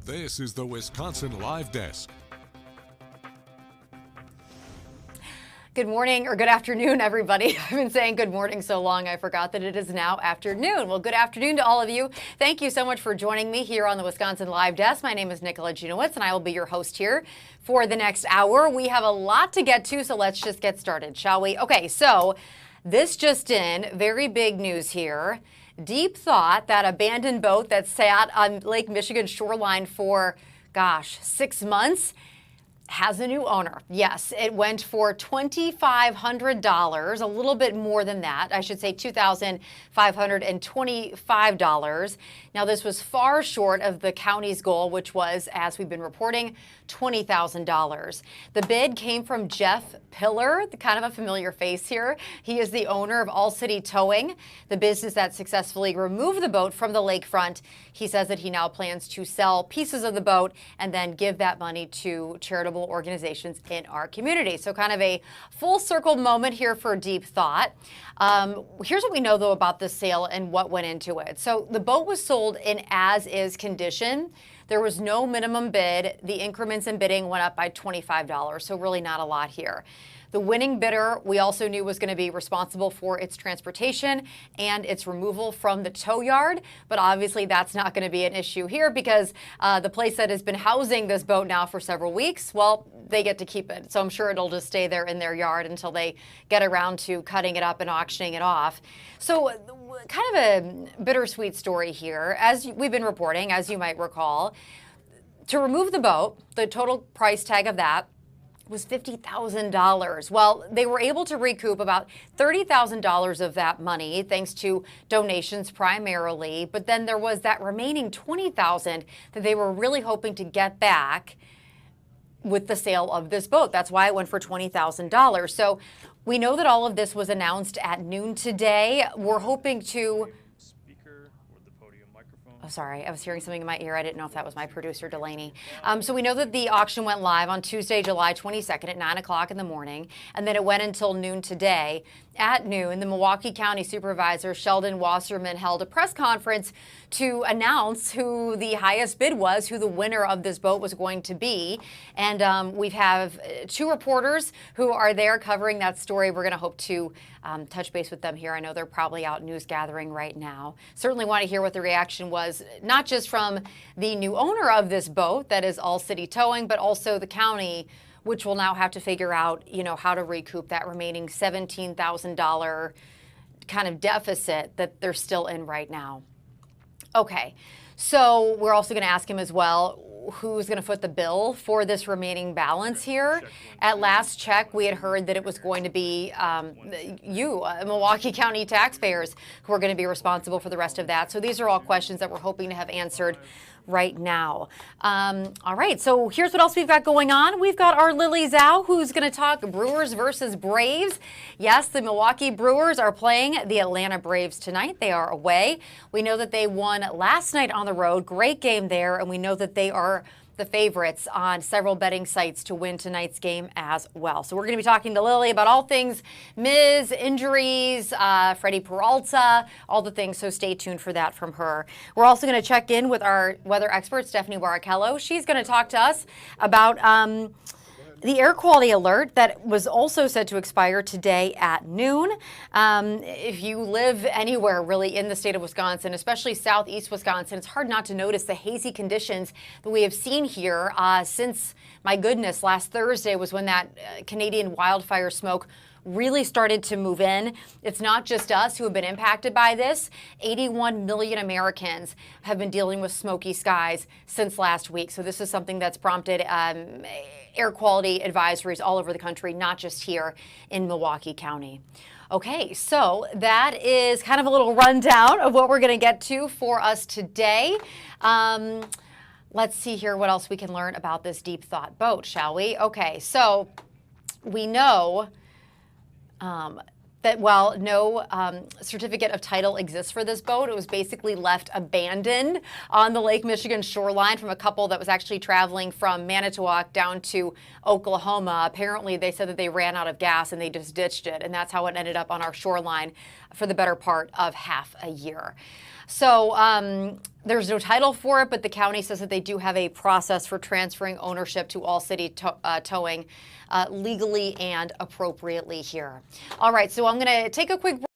This is the Wisconsin Live Desk. Good morning or good afternoon, everybody. I've been saying good morning so long I forgot that it is now afternoon. Well, good afternoon to all of you. Thank you so much for joining me here on the Wisconsin Live Desk. My name is Nicola Junowitz, and I will be your host here for the next hour. We have a lot to get to, so let's just get started, shall we? Okay, so this just in, very big news here. Deep thought, that abandoned boat that sat on Lake Michigan shoreline for, 6 months, has a new owner. Yes, it went for $2,500, a little bit more than that. I should say $2,525. Now, this was far short of the county's goal, which was, as we've been reporting, $20,000. The bid came from Jeff Pillar, kind of a familiar face here. He is the owner of All City Towing, the business that successfully removed the boat from the lakefront. He says that he now plans to sell pieces of the boat and then give that money to charitable organizations in our community. So kind of a full circle moment here for Deep Thought. Here's what we know, though, about the sale and what went into it. So the boat was sold in as-is condition. There was no minimum bid. The increments in bidding went up by $25, so really not a lot here. The winning bidder, we also knew, was going to be responsible for its transportation and its removal from the tow yard. But obviously that's not going to be an issue here because the place that has been housing this boat now for several weeks, well, they get to keep it. So I'm sure it'll just stay there in their yard until they get around to cutting it up and auctioning it off. So kind of a bittersweet story here. As we've been reporting, as you might recall, to remove the boat, the total price tag of that was $50,000. Well, they were able to recoup about $30,000 of that money thanks to donations primarily, but then there was that remaining $20,000 that they were really hoping to get back with the sale of this boat. That's why it went for $20,000. So we know that all of this was announced at noon today. We're hoping to... Oh, sorry, I was hearing something in my ear. I didn't know if that was my producer, Delaney. So we know that the auction went live on Tuesday, July 22nd at 9 o'clock in the morning, and then it went until noon today. At noon, the Milwaukee County Supervisor, Sheldon Wasserman, held a press conference to announce who the highest bid was, who the winner of this boat was going to be. And we have two reporters who are there covering that story. We're going to hope to touch base with them here. I know they're probably out news gathering right now. Certainly want to hear what the reaction was, not just from the new owner of this boat, that is All City Towing, but also the county, which will now have to figure out, how to recoup that remaining $17,000 kind of deficit that they're still in right now. Okay, so we're also going to ask him as well, who's going to foot the bill for this remaining balance here. At last check, we had heard that it was going to be Milwaukee County taxpayers, who are going to be responsible for the rest of that. So these are all questions that we're hoping to have answered right now. All right, so here's what else we've got going on. We've got our Lily Zhao, who's going to talk Brewers versus Braves. Yes, the Milwaukee Brewers are playing the Atlanta Braves tonight. They are away. We know that they won last night on the road. Great game there, and we know that they are the favorites on several betting sites to win tonight's game as well. So we're going to be talking to Lily about all things Miz, injuries, Freddie Peralta, all the things. So stay tuned for that from her. We're also going to check in with our weather expert, Stephanie Warricello. She's going to talk to us about the air quality alert that was also set to expire today at noon. If you live anywhere really in the state of Wisconsin, especially southeast Wisconsin, it's hard not to notice the hazy conditions that we have seen here since, my goodness, last Thursday was when that Canadian wildfire smoke really started to move in. It's not just us who have been impacted by this. 81 million Americans have been dealing with smoky skies since last week. So this is something that's prompted air quality advisories all over the country, not just here in Milwaukee County. Okay, so that is kind of a little rundown of what we're going to get to for us today. Let's see here what else we can learn about this Deep Thought boat, shall we? Okay, so we know that while no certificate of title exists for this boat, it was basically left abandoned on the Lake Michigan shoreline from a couple that was actually traveling from Manitowoc down to Oklahoma. Apparently, they said that they ran out of gas and they just ditched it, and that's how it ended up on our shoreline for the better part of half a year. So There's no title for it, but the county says that they do have a process for transferring ownership to All City Towing legally and appropriately here. All right, so I'm going to take a quick break.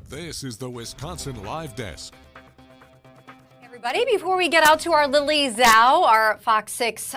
This is the Wisconsin Live Desk. Everybody, before we get out to our Lily Zhao, our Fox 6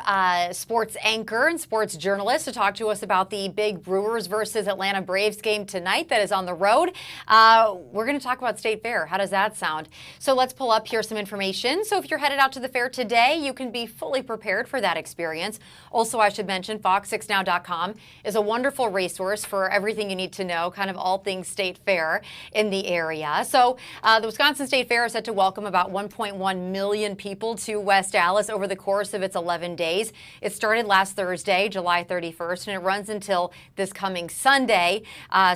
sports anchor and sports journalist, to talk to us about the big Brewers versus Atlanta Braves game tonight that is on the road, we're going to talk about State Fair. How does that sound? So let's pull up here some information. So if you're headed out to the fair today, you can be fully prepared for that experience. Also, I should mention, FOX6Now.com is a wonderful resource for everything you need to know, kind of all things State Fair in the area. So the Wisconsin State Fair is set to welcome about 1.1 million people to West Allis over the course of its 11 days. It started last Thursday, July 31st, and it runs until this coming Sunday.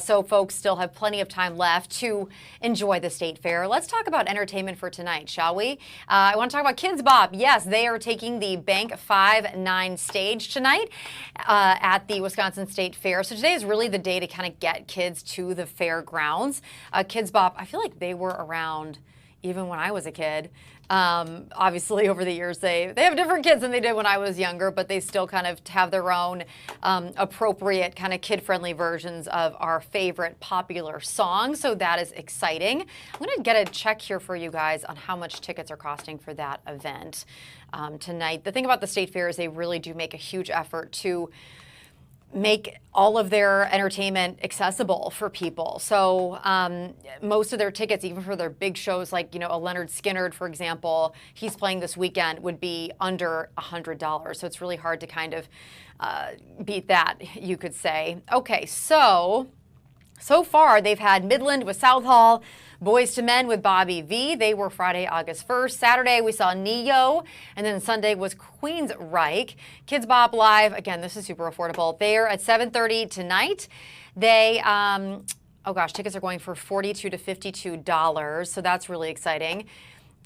So folks still have plenty of time left to enjoy the State Fair. Let's talk about entertainment for tonight, shall we? I want to talk about Kids Bop. Yes, they are taking the Bank 5-9 stage tonight at the Wisconsin State Fair. So today is really the day to kind of get kids to the fairgrounds. Kids Bop, I feel like they were around even when I was a kid. Obviously, over the years, they have different kids than they did when I was younger, but they still kind of have their own appropriate kind of kid-friendly versions of our favorite popular songs. So that is exciting. I'm going to get a check here for you guys on how much tickets are costing for that event tonight. The thing about the State Fair is they really do make a huge effort to make all of their entertainment accessible for people. So most of their tickets, even for their big shows like, a Leonard Skinner, for example, he's playing this weekend, would be under $100. So it's really hard to kind of beat that, you could say. Okay, so far they've had Midland with South Hall, Boys to Men with Bobby V. They were Friday, August 1st. Saturday, we saw Neo, and then Sunday was Queensryche. Kids Bop Live, again, this is super affordable. They're at 7:30 tonight. They, tickets are going for $42 to $52, so that's really exciting.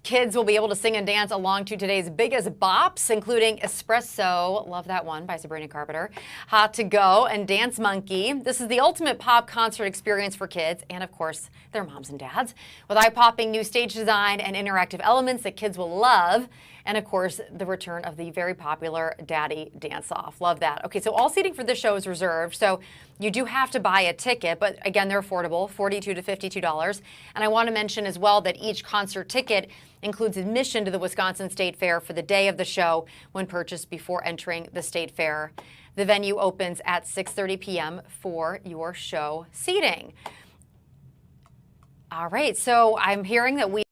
Kids will be able to sing and dance along to today's biggest bops, including Espresso, love that one, by Sabrina Carpenter, Hot to Go, and Dance Monkey. This is the ultimate pop concert experience for kids and, of course, their moms and dads, with eye-popping new stage design and interactive elements that kids will love. And, of course, the return of the very popular Daddy Dance-Off. Love that. Okay, so all seating for this show is reserved, so you do have to buy a ticket, but, again, they're affordable, $42 to $52. And I want to mention as well that each concert ticket includes admission to the Wisconsin State Fair for the day of the show when purchased before entering the State Fair. The venue opens at 6:30 p.m. for your show seating. All right, so I'm hearing that we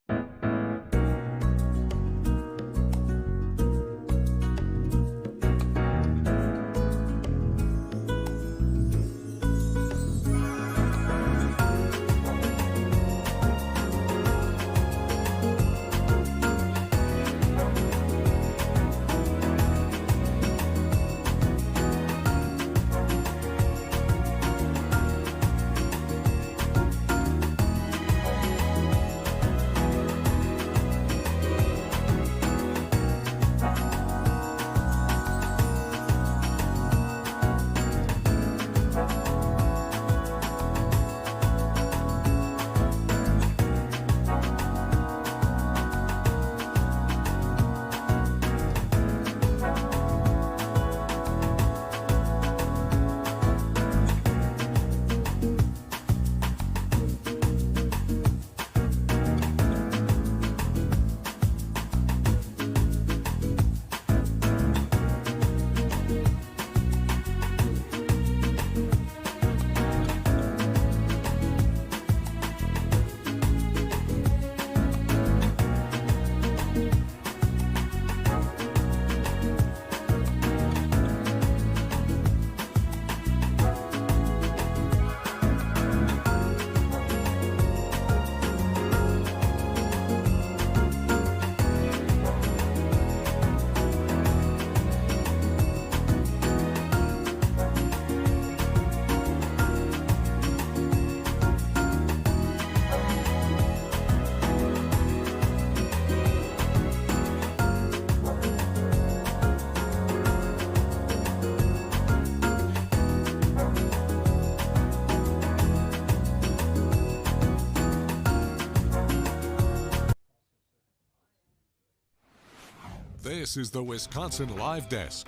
This is the Wisconsin Live Desk.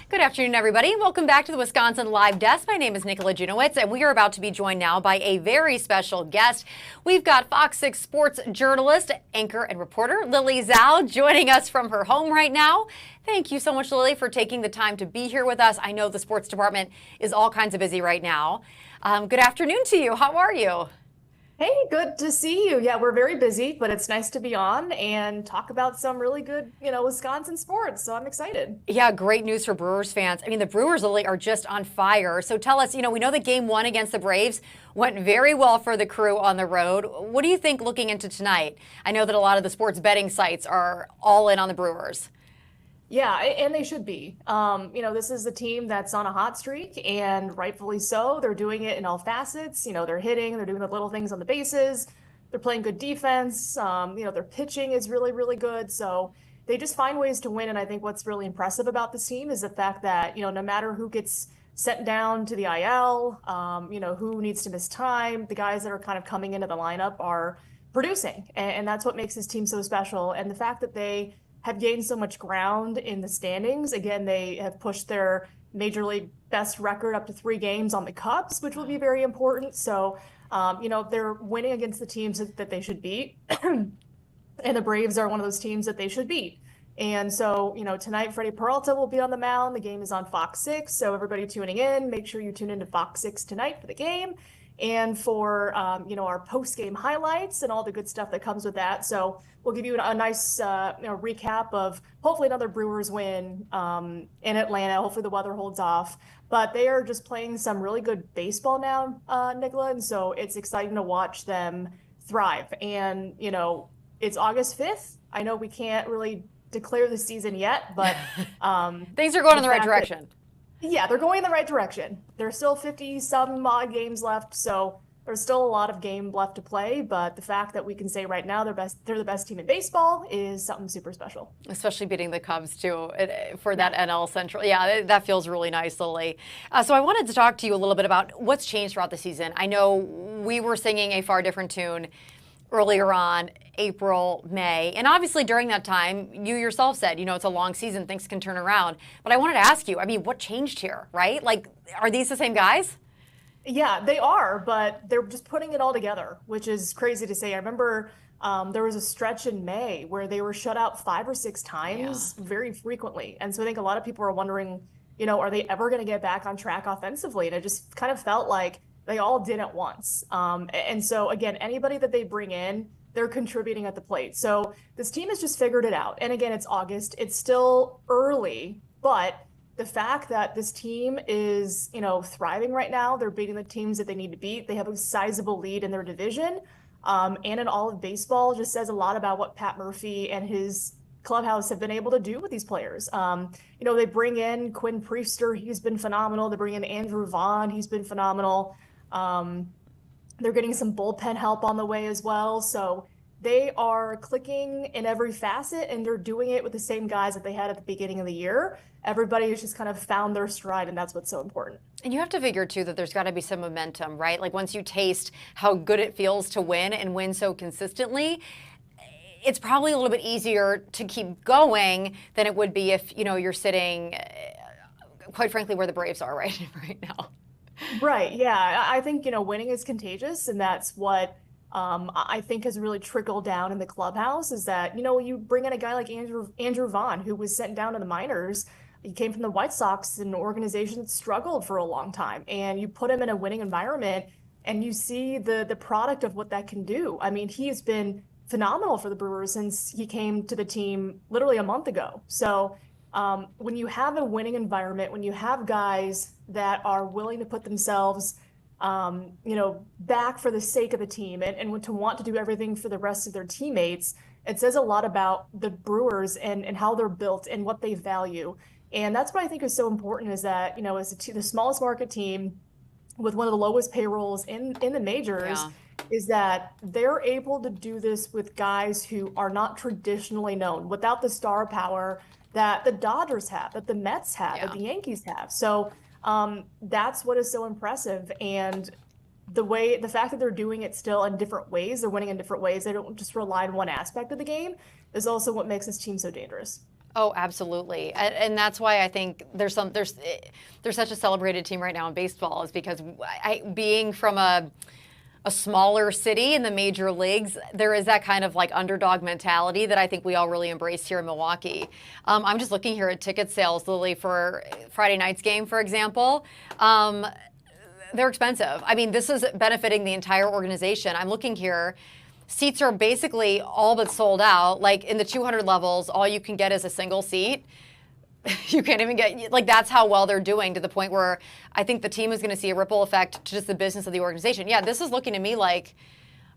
Good afternoon, everybody. Welcome back to the Wisconsin Live Desk. My name is Nicola Junowitz, and we are about to be joined now by a very special guest. We've got Fox 6 sports journalist, anchor, and reporter Lily Zhao joining us from her home right now. Thank you so much, Lily, for taking the time to be here with us. I know the sports department is all kinds of busy right now. Good afternoon to you. How are you? Hey, good to see you. Yeah, we're very busy, but it's nice to be on and talk about some really good, Wisconsin sports. So I'm excited. Yeah, great news for Brewers fans. I mean, the Brewers, Lily, are just on fire. So tell us, we know that game one against the Braves went very well for the crew on the road. What do you think looking into tonight? I know that a lot of the sports betting sites are all in on the Brewers. Yeah, and they should be. This is a team that's on a hot streak, and rightfully so. They're doing it in all facets. They're hitting, they're doing the little things on the bases. They're playing good defense. Their pitching is really, really good. So they just find ways to win. And I think what's really impressive about this team is the fact that, no matter who gets sent down to the IL, who needs to miss time, the guys that are kind of coming into the lineup are producing. And that's what makes this team so special. And the fact that they have gained so much ground in the standings. Again, they have pushed their major league best record up to 3 games on the Cubs, which will be very important. So, they're winning against the teams that they should beat. And the Braves are one of those teams that they should beat. And so, tonight, Freddie Peralta will be on the mound. The game is on Fox 6. So everybody tuning in, make sure you tune into Fox 6 tonight for the game and for, our post-game highlights and all the good stuff that comes with that. So we'll give you a nice recap of hopefully another Brewers win in Atlanta. Hopefully the weather holds off. But they are just playing some really good baseball now, Nicola. And so it's exciting to watch them thrive. And, it's August 5th. I know we can't really declare the season yet, but things are going in the right direction. Yeah, they're going in the right direction. There's still 50-some odd games left, so there's still a lot of game left to play. But the fact that we can say right now they're the best team in baseball is something super special. Especially beating the Cubs, too, for that NL Central. Yeah, that feels really nice, Lily. So I wanted to talk to you a little bit about what's changed throughout the season. I know we were singing a far different tune earlier on, April, May. And obviously during that time, you yourself said, it's a long season, things can turn around. But I wanted to ask you, what changed here, right? Like, are these the same guys? Yeah, they are, but they're just putting it all together, which is crazy to say. I remember there was a stretch in May where they were shut out 5 or 6 times very frequently. And so I think a lot of people are wondering, are they ever going to get back on track offensively? And it just kind of felt like They all did at once. And so again, anybody that they bring in, they're contributing at the plate. So this team has just figured it out. And again, it's August. It's still early, but the fact that this team is, thriving right now, they're beating the teams that they need to beat. They have a sizable lead in their division, and in all of baseball, just says a lot about what Pat Murphy and his clubhouse have been able to do with these players. They bring in Quinn Priester. He's been phenomenal. They bring in Andrew Vaughn. He's been phenomenal. They're getting some bullpen help on the way as well. So they are clicking in every facet, and they're doing it with the same guys that they had at the beginning of the year. Everybody has just kind of found their stride, and that's what's so important. And you have to figure, too, that there's got to be some momentum, right? Like once you taste how good it feels to win and win so consistently, it's probably a little bit easier to keep going than it would be if, you're sitting, quite frankly, where the Braves are right now. Right. Yeah. I think, winning is contagious, and that's what I think has really trickled down in the clubhouse is that, you bring in a guy like Andrew Vaughn, who was sent down to the minors. He came from the White Sox, an organization that struggled for a long time, and you put him in a winning environment and you see the product of what that can do. I mean, he has been phenomenal for the Brewers since he came to the team literally a month ago. So when you have a winning environment, when you have guys that are willing to put themselves, back for the sake of the team and to want to do everything for the rest of their teammates, it says a lot about the Brewers and how they're built and what they value. And that's what I think is so important is that, as the smallest market team with one of the lowest payrolls in the majors, is that they're able to do this with guys who are not traditionally known, without the star power that the Dodgers have, that the Mets have, that the Yankees have. So that's what is so impressive. And the fact that they're doing it still in different ways, they're winning in different ways, they don't just rely on one aspect of the game, is also what makes this team so dangerous. Oh, absolutely. And that's why I think there's such a celebrated team right now in baseball, is because being from a smaller city in the major leagues, there is that kind of like underdog mentality that I think we all really embrace here in Milwaukee. I'm just looking here at ticket sales, Lily, for Friday night's game, for example. They're expensive. I mean, this is benefiting the entire organization. I'm looking here. Seats are basically all but sold out. Like in the 200 levels, all you can get is a single seat. You can't even get, like, that's how well they're doing, to the point where I think the team is going to see a ripple effect to just the business of the organization. Yeah, this is looking to me like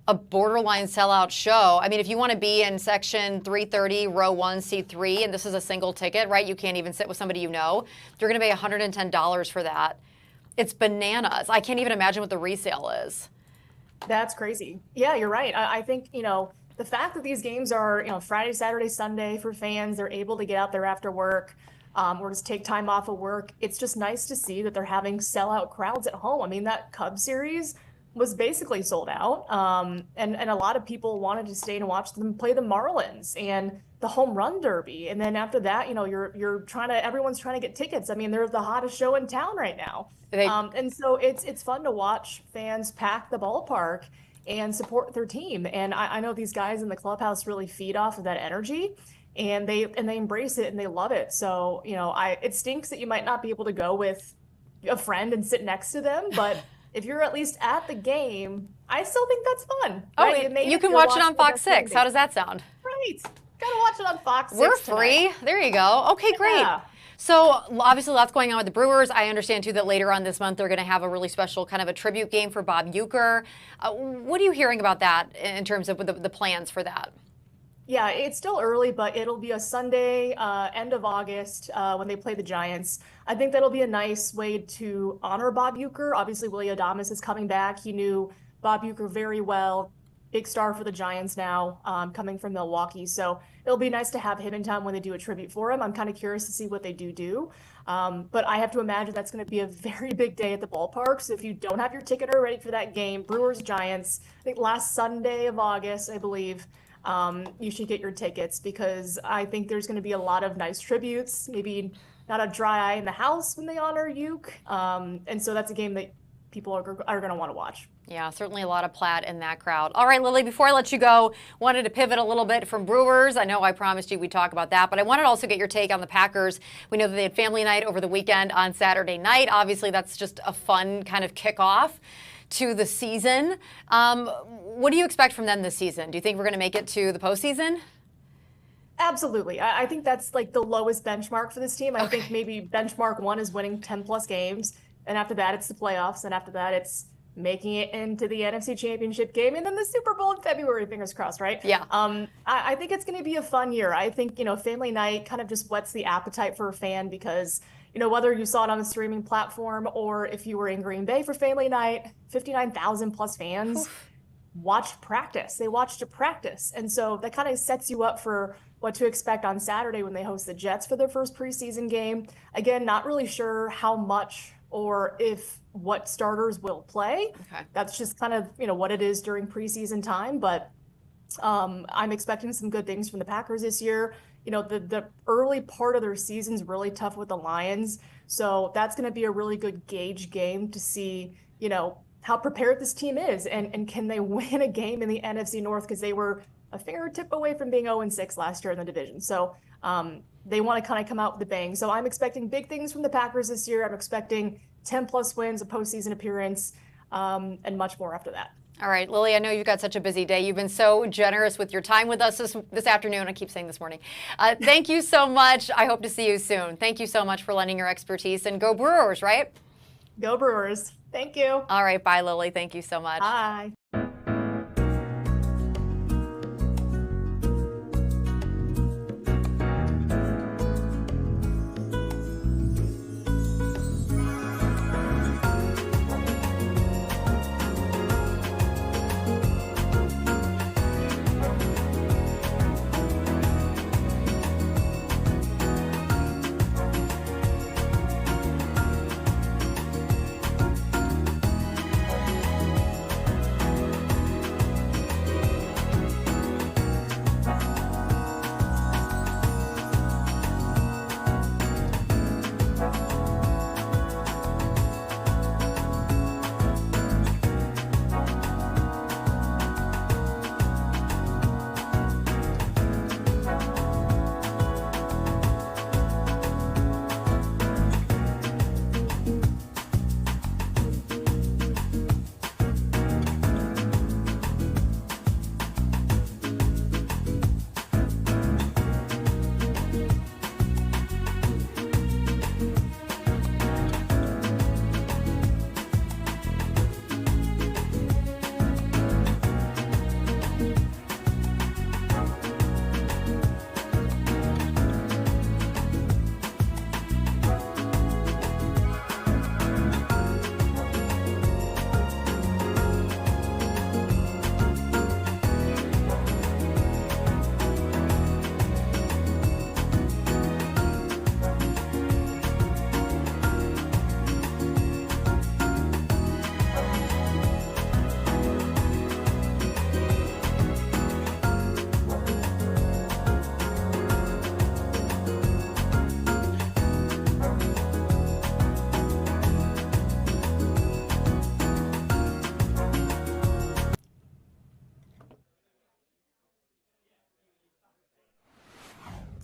a borderline sellout show. I mean, if you want to be in section 330, row 1, seat 3, and this is a single ticket, right? You can't even sit with somebody you know. You're going to pay $110 for that. It's bananas. I can't even imagine what the resale is. That's crazy. Yeah, you're right. I think, the fact that these games are, Friday, Saturday, Sunday for fans, they're able to get out there after work, or just take time off of work. It's just nice to see that they're having sellout crowds at home. I mean, that Cubs series was basically sold out. And a lot of people wanted to stay and watch them play the Marlins and the home run derby. And then after that, everyone's trying to get tickets. I mean, they're the hottest show in town right now. And so it's fun to watch fans pack the ballpark and support their team. And I know these guys in the clubhouse really feed off of that energy, and they embrace it and they love it. So, it stinks that you might not be able to go with a friend and sit next to them, but if you're at least at the game, I still think that's fun. Right? Oh, you can watch it on Fox 6. How does that sound? Right. Gotta watch it on Fox 6 We're free. tonight. There you go. Okay, great. Yeah. So obviously lots going on with the Brewers. I understand, too, that later on this month they're going to have a really special kind of a tribute game for Bob Uecker. What are you hearing about that in terms of the plans for that? Yeah, it's still early, but it'll be a Sunday, end of August, when they play the Giants. I think that'll be a nice way to honor Bob Uecker. Obviously, Willy Adames is coming back. He knew Bob Uecker very well. Big star for the Giants now, coming from Milwaukee. So it'll be nice to have him in town when they do a tribute for him. I'm kind of curious to see what they do. But I have to imagine that's going to be a very big day at the ballpark. So if you don't have your ticket already for that game, Brewers Giants, I think last Sunday of August, I believe, you should get your tickets, because I think there's going to be a lot of nice tributes, maybe not a dry eye in the house when they honor Uke. And so that's a game that people are going to want to watch. Yeah, certainly a lot of plaid in that crowd. All right, Lily, before I let you go, wanted to pivot a little bit from Brewers. I know I promised you we'd talk about that, but I wanted to also get your take on the Packers. We know that they had family night over the weekend on Saturday night. Obviously, that's just a fun kind of kickoff to the season. What do you expect from them this season? Do you think we're going to make it to the postseason? Absolutely. I think that's like the lowest benchmark for this team. I think maybe benchmark 1 is winning 10 plus games. And after that, it's the playoffs. And after that, it's making it into the NFC Championship game and then the Super Bowl in February, fingers crossed, right? Yeah. I think it's going to be a fun year. I think, family night kind of just whets the appetite for a fan because, whether you saw it on a streaming platform or if you were in Green Bay for family night, 59,000 plus fans watched practice. They watched a practice. And so that kind of sets you up for what to expect on Saturday when they host the Jets for their first preseason game. Again, not really sure how much or if what starters will play. Okay. That's just kind of, what it is during preseason time. But I'm expecting some good things from the Packers this year. The early part of their season's really tough with the Lions. So that's going to be a really good gauge game to see, how prepared this team is and can they win a game in the NFC North because they were a fingertip away from being 0-6 last year in the division. So they want to kind of come out with a bang. So I'm expecting big things from the Packers this year. I'm expecting 10 plus wins, a postseason appearance, and much more after that. All right, Lily, I know you've got such a busy day. You've been so generous with your time with us this afternoon. I keep saying this morning. Thank you so much. I hope to see you soon. Thank you so much for lending your expertise. And go Brewers, right? Go Brewers. Thank you. All right, bye, Lily. Thank you so much. Bye.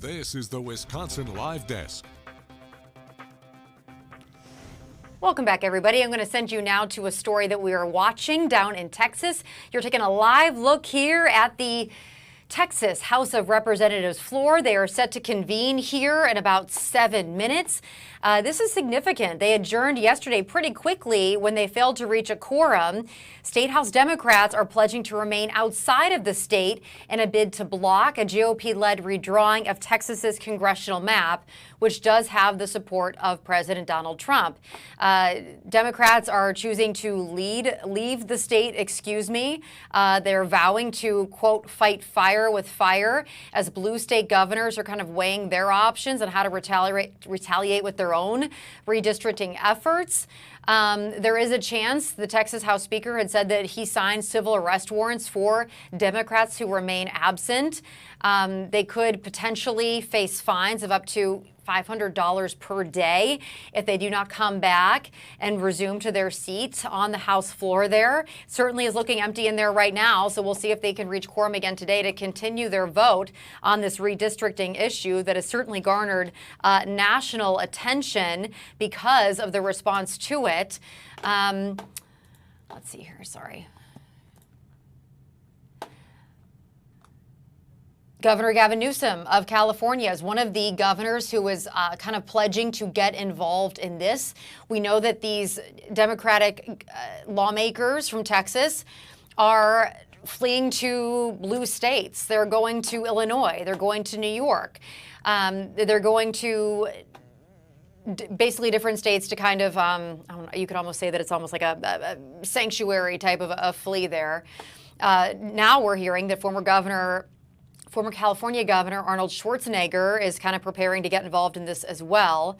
This is the Wisconsin Live Desk. Welcome back, everybody. I'm going to send you now to a story that we are watching down in Texas. You're taking a live look here at the Texas House of Representatives floor. They are set to convene here in about 7 minutes. This is significant. They adjourned yesterday pretty quickly when they failed to reach a quorum. State House Democrats are pledging to remain outside of the state in a bid to block a GOP-led redrawing of Texas's congressional map, which does have the support of President Donald Trump. Democrats are choosing to leave the state, They're vowing to, quote, fight fire with fire as blue state governors are kind of weighing their options on how to retaliate with their own redistricting efforts. There is a chance, the Texas House Speaker had said that he signed civil arrest warrants for Democrats who remain absent. They could potentially face fines of up to $500 per day if they do not come back and resume to their seats on the House floor there. Certainly is looking empty in there right now, so we'll see if they can reach quorum again today to continue their vote on this redistricting issue that has certainly garnered national attention because of the response to it. let's see here, sorry. Governor Gavin Newsom of California is one of the governors who is kind of pledging to get involved in this. We know that these Democratic lawmakers from Texas are fleeing to blue states. They're going to Illinois. They're going to New York. They're going to basically different states to kind of, you could almost say that it's almost like a sanctuary type of a flee there. Now we're hearing that former California Governor Arnold Schwarzenegger is kind of preparing to get involved in this as well.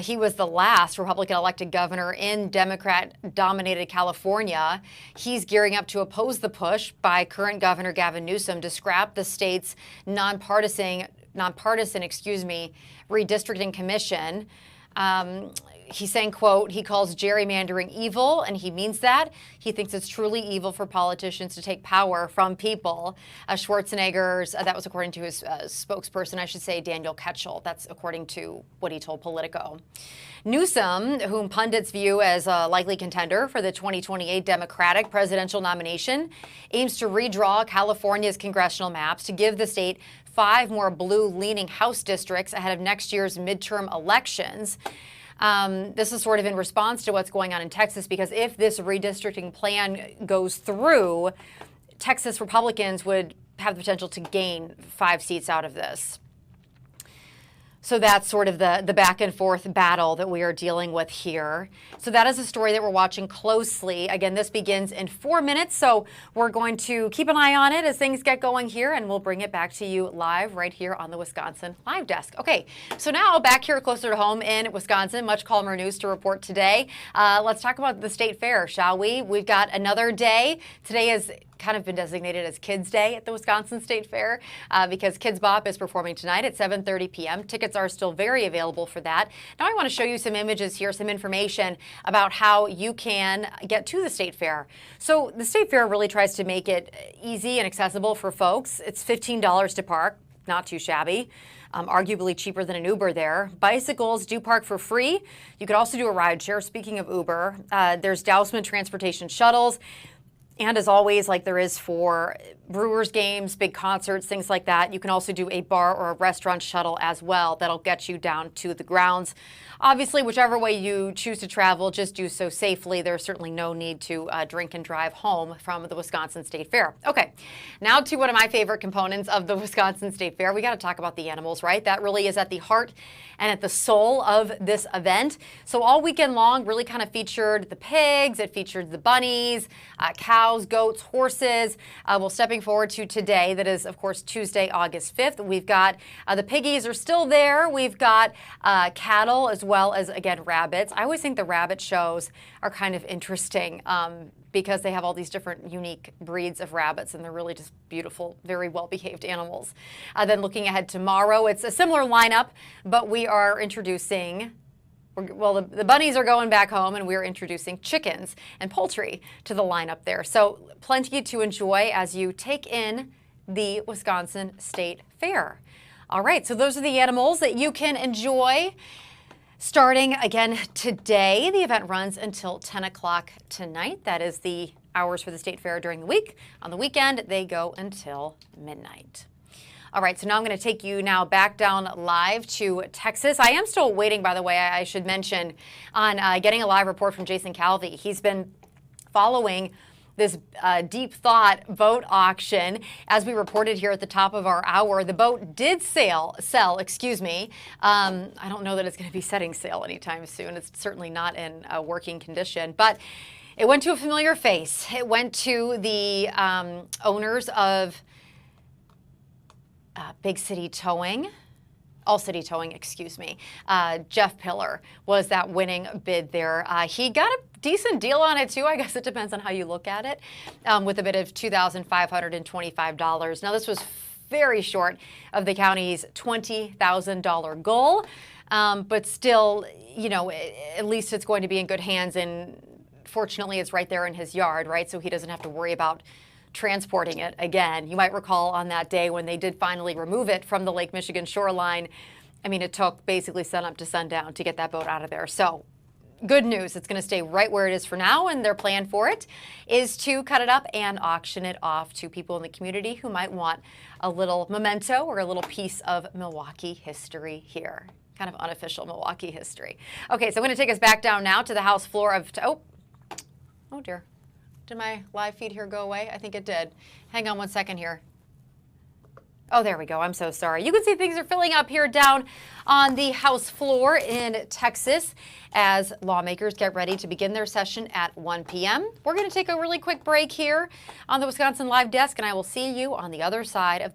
He was the last Republican elected governor in Democrat-dominated California. He's gearing up to oppose the push by current Governor Gavin Newsom to scrap the state's nonpartisan redistricting commission. He's saying, quote, he calls gerrymandering evil, and he means that. He thinks it's truly evil for politicians to take power from people. Schwarzenegger's, that was according to his spokesperson, I should say, Daniel Ketchel. That's according to what he told Politico. Newsom, whom pundits view as a likely contender for the 2028 Democratic presidential nomination, aims to redraw California's congressional maps to give the state 5 more blue-leaning House districts ahead of next year's midterm elections. This is sort of in response to what's going on in Texas, because if this redistricting plan goes through, Texas Republicans would have the potential to gain 5 seats out of this. So that's sort of the back and forth battle that we are dealing with here. So that is a story that we're watching closely. Again, this begins in 4 minutes, so we're going to keep an eye on it as things get going here, and we'll bring it back to you live right here on the Wisconsin Live Desk. Okay, so now back here closer to home in Wisconsin, much calmer news to report today. Let's talk about the state fair, shall we? We've got another day. Today is kind of been designated as Kids Day at the Wisconsin State Fair because Kids Bop is performing tonight at 7:30 p.m. Tickets are still very available for that. Now I want to show you some images here, some information about how you can get to the State Fair. So the State Fair really tries to make it easy and accessible for folks. It's $15 to park, not too shabby. Arguably cheaper than an Uber there. Bicycles do park for free. You could also do a ride share. Speaking of Uber, there's Dousman Transportation shuttles. And as always, like there is for Brewers games, big concerts, things like that, you can also do a bar or a restaurant shuttle as well. That'll get you down to the grounds. Obviously, whichever way you choose to travel, just do so safely. There's certainly no need to drink and drive home from the Wisconsin State Fair. Okay, now to one of my favorite components of the Wisconsin State Fair. We got to talk about the animals, right? That really is at the heart and at the soul of this event. So all weekend long really kind of featured the pigs, it featured the bunnies, cows, goats, horses. Well, stepping forward to today, that is, of course, Tuesday, August 5th, we've got the piggies are still there. We've got cattle as well as, again, rabbits. I always think the rabbit shows are kind of interesting because they have all these different unique breeds of rabbits, and they're really just beautiful, very well-behaved animals. Then looking ahead tomorrow, it's a similar lineup, but we are introducing, well, the bunnies are going back home, and we're introducing chickens and poultry to the lineup there. So plenty to enjoy as you take in the Wisconsin State Fair. All right, so those are the animals that you can enjoy. Starting again today, the event runs until 10 o'clock tonight. That is the hours for the State Fair during the week. On the weekend, they go until midnight. All right, so now I'm going to take you now back down live to Texas. I am still waiting, by the way, I should mention, on getting a live report from Jason Calvi. He's been following this Deep Thought boat auction. As we reported here at the top of our hour, the boat did sell, excuse me. I don't know that it's going to be setting sail anytime soon. It's certainly not in a working condition, but it went to a familiar face. It went to the owners of Big City Towing. All City Towing, excuse me. Jeff Pillar was that winning bid there. He got a decent deal on it too. I guess it depends on how you look at it, with a bid of $2,525. Now this was very short of the county's $20,000 goal, but still, you know, at least it's going to be in good hands, and fortunately it's right there in his yard, right? So he doesn't have to worry about transporting it again. You might recall on that day when they did finally remove it from the Lake Michigan shoreline. I mean, it took basically sun up to sundown to get that boat out of there. So Good news, it's going to stay right where it is for now, and their plan for it is to cut it up and auction it off to people in the community who might want a little memento or a little piece of Milwaukee history here. Kind of unofficial Milwaukee history. Okay, so I'm going to take us back down now to the House floor of, oh dear. Did my live feed here go away? I think it did. Hang on one second here. Oh, there we go. I'm so sorry. You can see things are filling up here down on the House floor in Texas as lawmakers get ready to begin their session at 1 p.m. We're going to take a really quick break here on the Wisconsin Live Desk, and I will see you on the other side of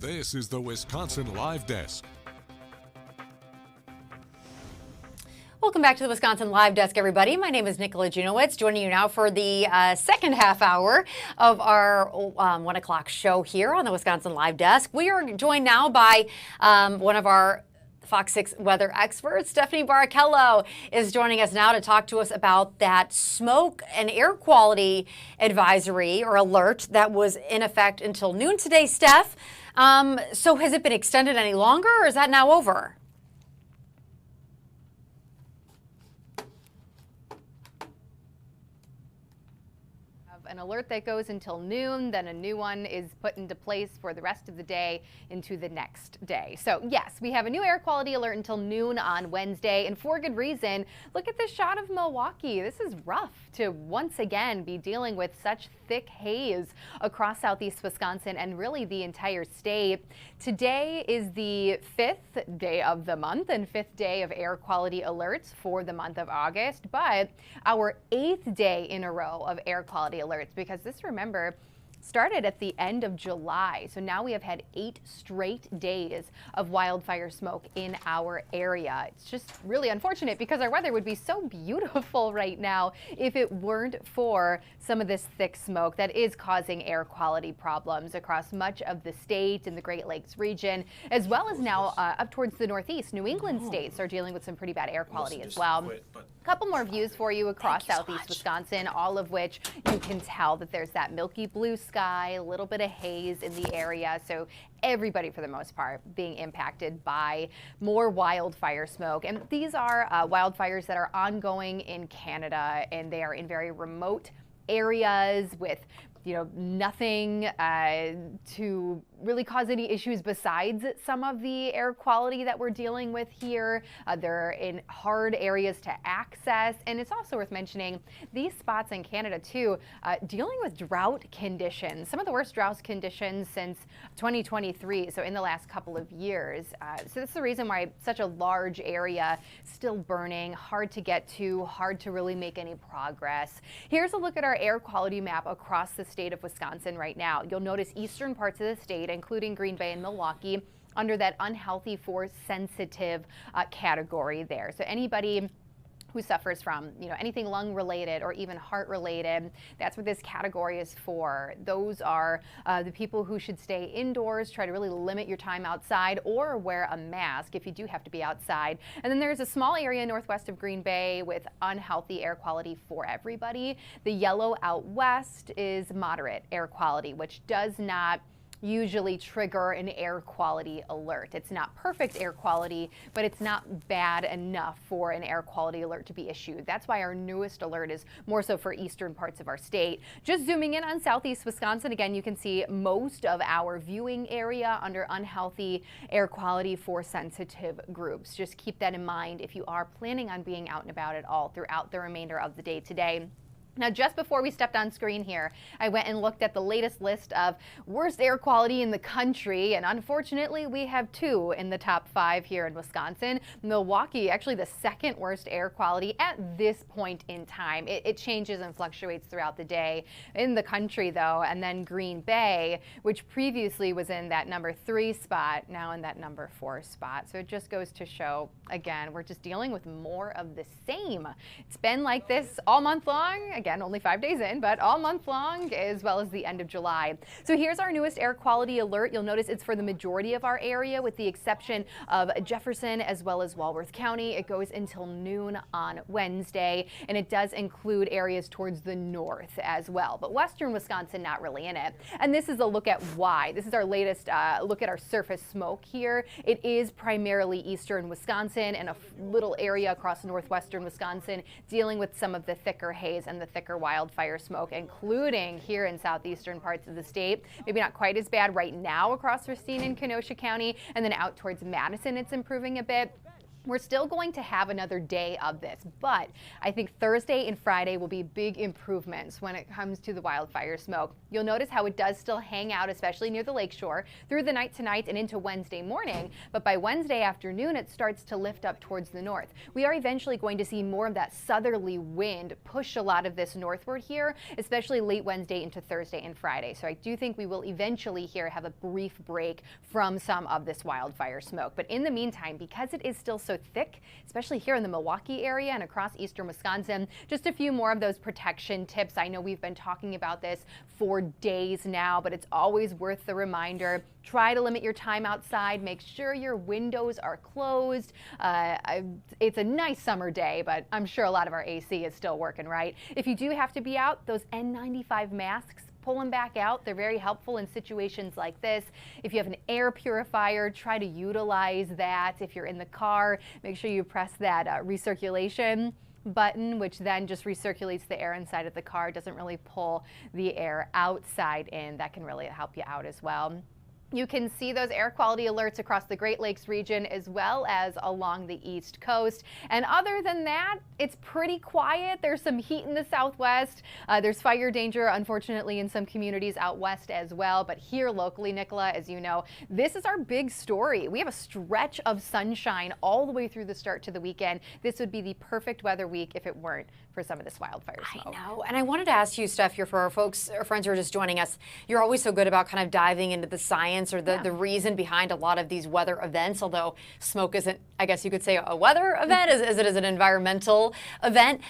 This is the Wisconsin Live Desk. Welcome back to the Wisconsin Live Desk, everybody. My name is Nicola Junowitz, joining you now for the second half hour of our 1 o'clock show here on the Wisconsin Live Desk. We are joined now by one of our Fox 6 weather experts. Stephanie Barrichello is joining us now to talk to us about that smoke and air quality advisory or alert that was in effect until noon today. Steph, so has it been extended any longer, or is that now over? An alert that goes until noon, then a new one is put into place for the rest of the day into the next day. So yes, we have a new air quality alert until noon on Wednesday, and for good reason. Look at this shot of Milwaukee. This is rough to once again be dealing with such thick haze across southeast Wisconsin and really the entire state. Today is the 5th day of the month and 5th day of air quality alerts for the month of August, but our 8th day in a row of air quality alerts, because this, remember, started at the end of July. So now we have had 8 straight days of wildfire smoke in our area. It's just really unfortunate because our weather would be so beautiful right now if it weren't for some of this thick smoke that is causing air quality problems across much of the state and the Great Lakes region, as well as now up towards the Northeast. New England states are dealing with some pretty bad air quality as well. A couple more views for you across southeast Wisconsin, all of which you can tell that there's that milky blue sky, a little bit of haze in the area. So everybody, for the most part, being impacted by more wildfire smoke. And these are wildfires that are ongoing in Canada, and they are in very remote areas with nothing to really cause any issues besides some of the air quality that we're dealing with here. They're in hard areas to access, and it's also worth mentioning these spots in Canada too, dealing with drought conditions, some of the worst drought conditions since 2023, so in the last couple of years. So that's the reason why such a large area still burning, hard to get to, hard to really make any progress. Here's a look at our air quality map across the state of Wisconsin right now. You'll notice eastern parts of the state, including Green Bay and Milwaukee, under that unhealthy for sensitive category there. So anybody who suffers from, anything lung related or even heart related, that's what this category is for. Those are the people who should stay indoors, try to really limit your time outside, or wear a mask if you do have to be outside. And then there's a small area northwest of Green Bay with unhealthy air quality for everybody. The yellow out west is moderate air quality, which does not usually trigger an air quality alert. It's not perfect air quality, but it's not bad enough for an air quality alert to be issued. That's why our newest alert is more so for eastern parts of our state. Just zooming in on southeast Wisconsin, again, you can see most of our viewing area under unhealthy air quality for sensitive groups. Just keep that in mind if you are planning on being out and about at all throughout the remainder of the day today. Now, just before we stepped on screen here, I went and looked at the latest list of worst air quality in the country, and unfortunately, we have two in the top 5 here in Wisconsin. Milwaukee, actually the second worst air quality at this point in time. It changes and fluctuates throughout the day in the country, though, and then Green Bay, which previously was in that number 3 spot, now in that number 4 spot. So it just goes to show, again, we're just dealing with more of the same. It's been like this all month long. Again, only 5 days in, but all month long, as well as the end of July. So here's our newest air quality alert. You'll notice it's for the majority of our area, with the exception of Jefferson as well as Walworth County. It goes until noon on Wednesday, and it does include areas towards the north as well. But western Wisconsin, not really in it. And this is a look at why. This is our latest look at our surface smoke here. It is primarily eastern Wisconsin and a little area across northwestern Wisconsin dealing with some of the thicker haze and the thicker wildfire smoke, including here in southeastern parts of the state. Maybe not quite as bad right now across Racine and Kenosha County, and then out towards Madison, it's improving a bit. We're still going to have another day of this, but I think Thursday and Friday will be big improvements when it comes to the wildfire smoke. You'll notice how it does still hang out, especially near the lakeshore, through the night tonight and into Wednesday morning, but by Wednesday afternoon, it starts to lift up towards the north. We are eventually going to see more of that southerly wind push a lot of this northward here, especially late Wednesday into Thursday and Friday. So I do think we will eventually here have a brief break from some of this wildfire smoke. But in the meantime, because it is still so thick, especially here in the Milwaukee area and across eastern Wisconsin, just a few more of those protection tips. I know we've been talking about this for days now, but it's always worth the reminder. Try to limit your time outside. Make sure your windows are closed. It's a nice summer day, but I'm sure a lot of our AC is still working, right? If you do have to be out, those N95 masks, pull them back out. They're very helpful in situations like this. If you have an air purifier, try to utilize that. If you're in the car, make sure you press that recirculation button, which then just recirculates the air inside of the car. It doesn't really pull the air outside in. That can really help you out as well. You can see those air quality alerts across the Great Lakes region as well as along the East Coast. And other than that, it's pretty quiet. There's some heat in the Southwest. There's fire danger, unfortunately, in some communities out west as well. But here locally, Nicola, as you know, this is our big story. We have a stretch of sunshine all the way through the start to the weekend. This would be the perfect weather week if it weren't for some of this wildfire smoke. I know. And I wanted to ask you, Steph, here for our folks, our friends who are just joining us, you're always so good about kind of diving into the science or the reason behind a lot of these weather events, although smoke isn't, I guess you could say, a weather event as it is an environmental event.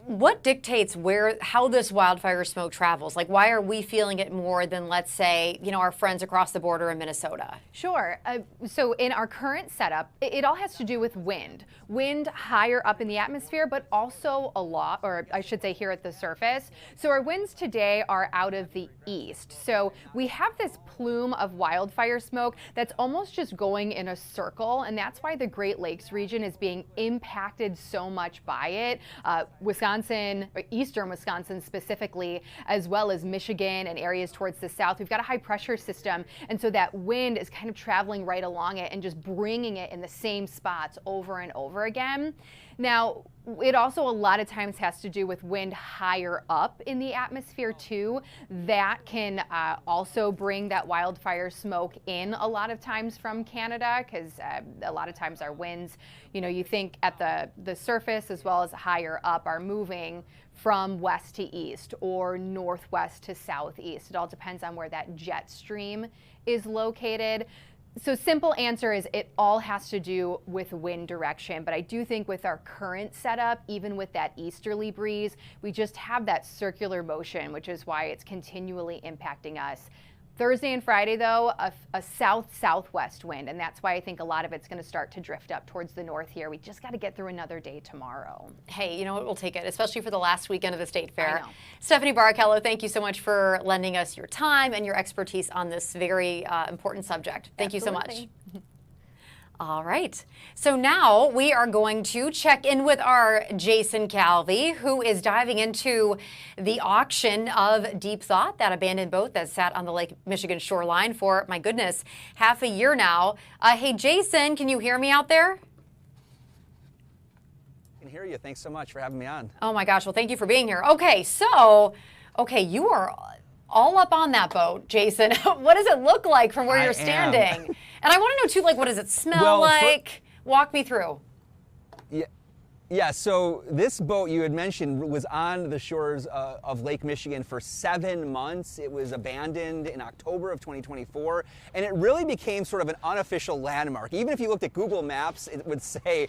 What dictates how this wildfire smoke travels? Like, why are we feeling it more than, let's say, our friends across the border in Minnesota? Sure. So in our current setup, it all has to do with wind. Wind higher up in the atmosphere, but also a lot, or I should say here at the surface. So our winds today are out of the east. So we have this plume of wildfire smoke that's almost just going in a circle, and that's why the Great Lakes region is being impacted so much by it. Wisconsin Wisconsin, or eastern Wisconsin specifically, as well as Michigan and areas towards the south. We've got a high pressure system, and so that wind is kind of traveling right along it and just bringing it in the same spots over and over again. Now, it also a lot of times has to do with wind higher up in the atmosphere too. That can also bring that wildfire smoke in a lot of times from Canada, because a lot of times our winds, you think at the surface as well as higher up, are moving from west to east or northwest to southeast. It all depends on where that jet stream is located. So simple answer is it all has to do with wind direction. But I do think with our current setup, even with that easterly breeze, we just have that circular motion, which is why it's continually impacting us. Thursday and Friday, though, a south-southwest wind, and that's why I think a lot of it's going to start to drift up towards the north here. We just got to get through another day tomorrow. Hey, you know what? We'll take it, especially for the last weekend of the State Fair. I know. Stephanie Barrichello, thank you so much for lending us your time and your expertise on this very important subject. Thank you so much. All right. So now we are going to check in with our Jason Calvi, who is diving into the auction of Deep Thought, that abandoned boat that sat on the Lake Michigan shoreline for, my goodness, half a year now. Hey, Jason, can you hear me out there? I can hear you. Thanks so much for having me on. Oh my gosh. Well, thank you for being here. Okay. So, you are all up on that boat, Jason. What does it look like from where you're standing? And I want to know too, like, what does it smell like? Walk me through. Yeah, so this boat you had mentioned was on the shores of Lake Michigan for 7 months. It was abandoned in October of 2024, and it really became sort of an unofficial landmark. Even if you looked at Google Maps, it would say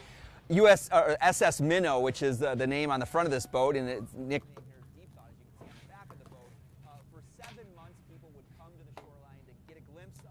SS Minnow, which is the name on the front of this boat, and it's Nick.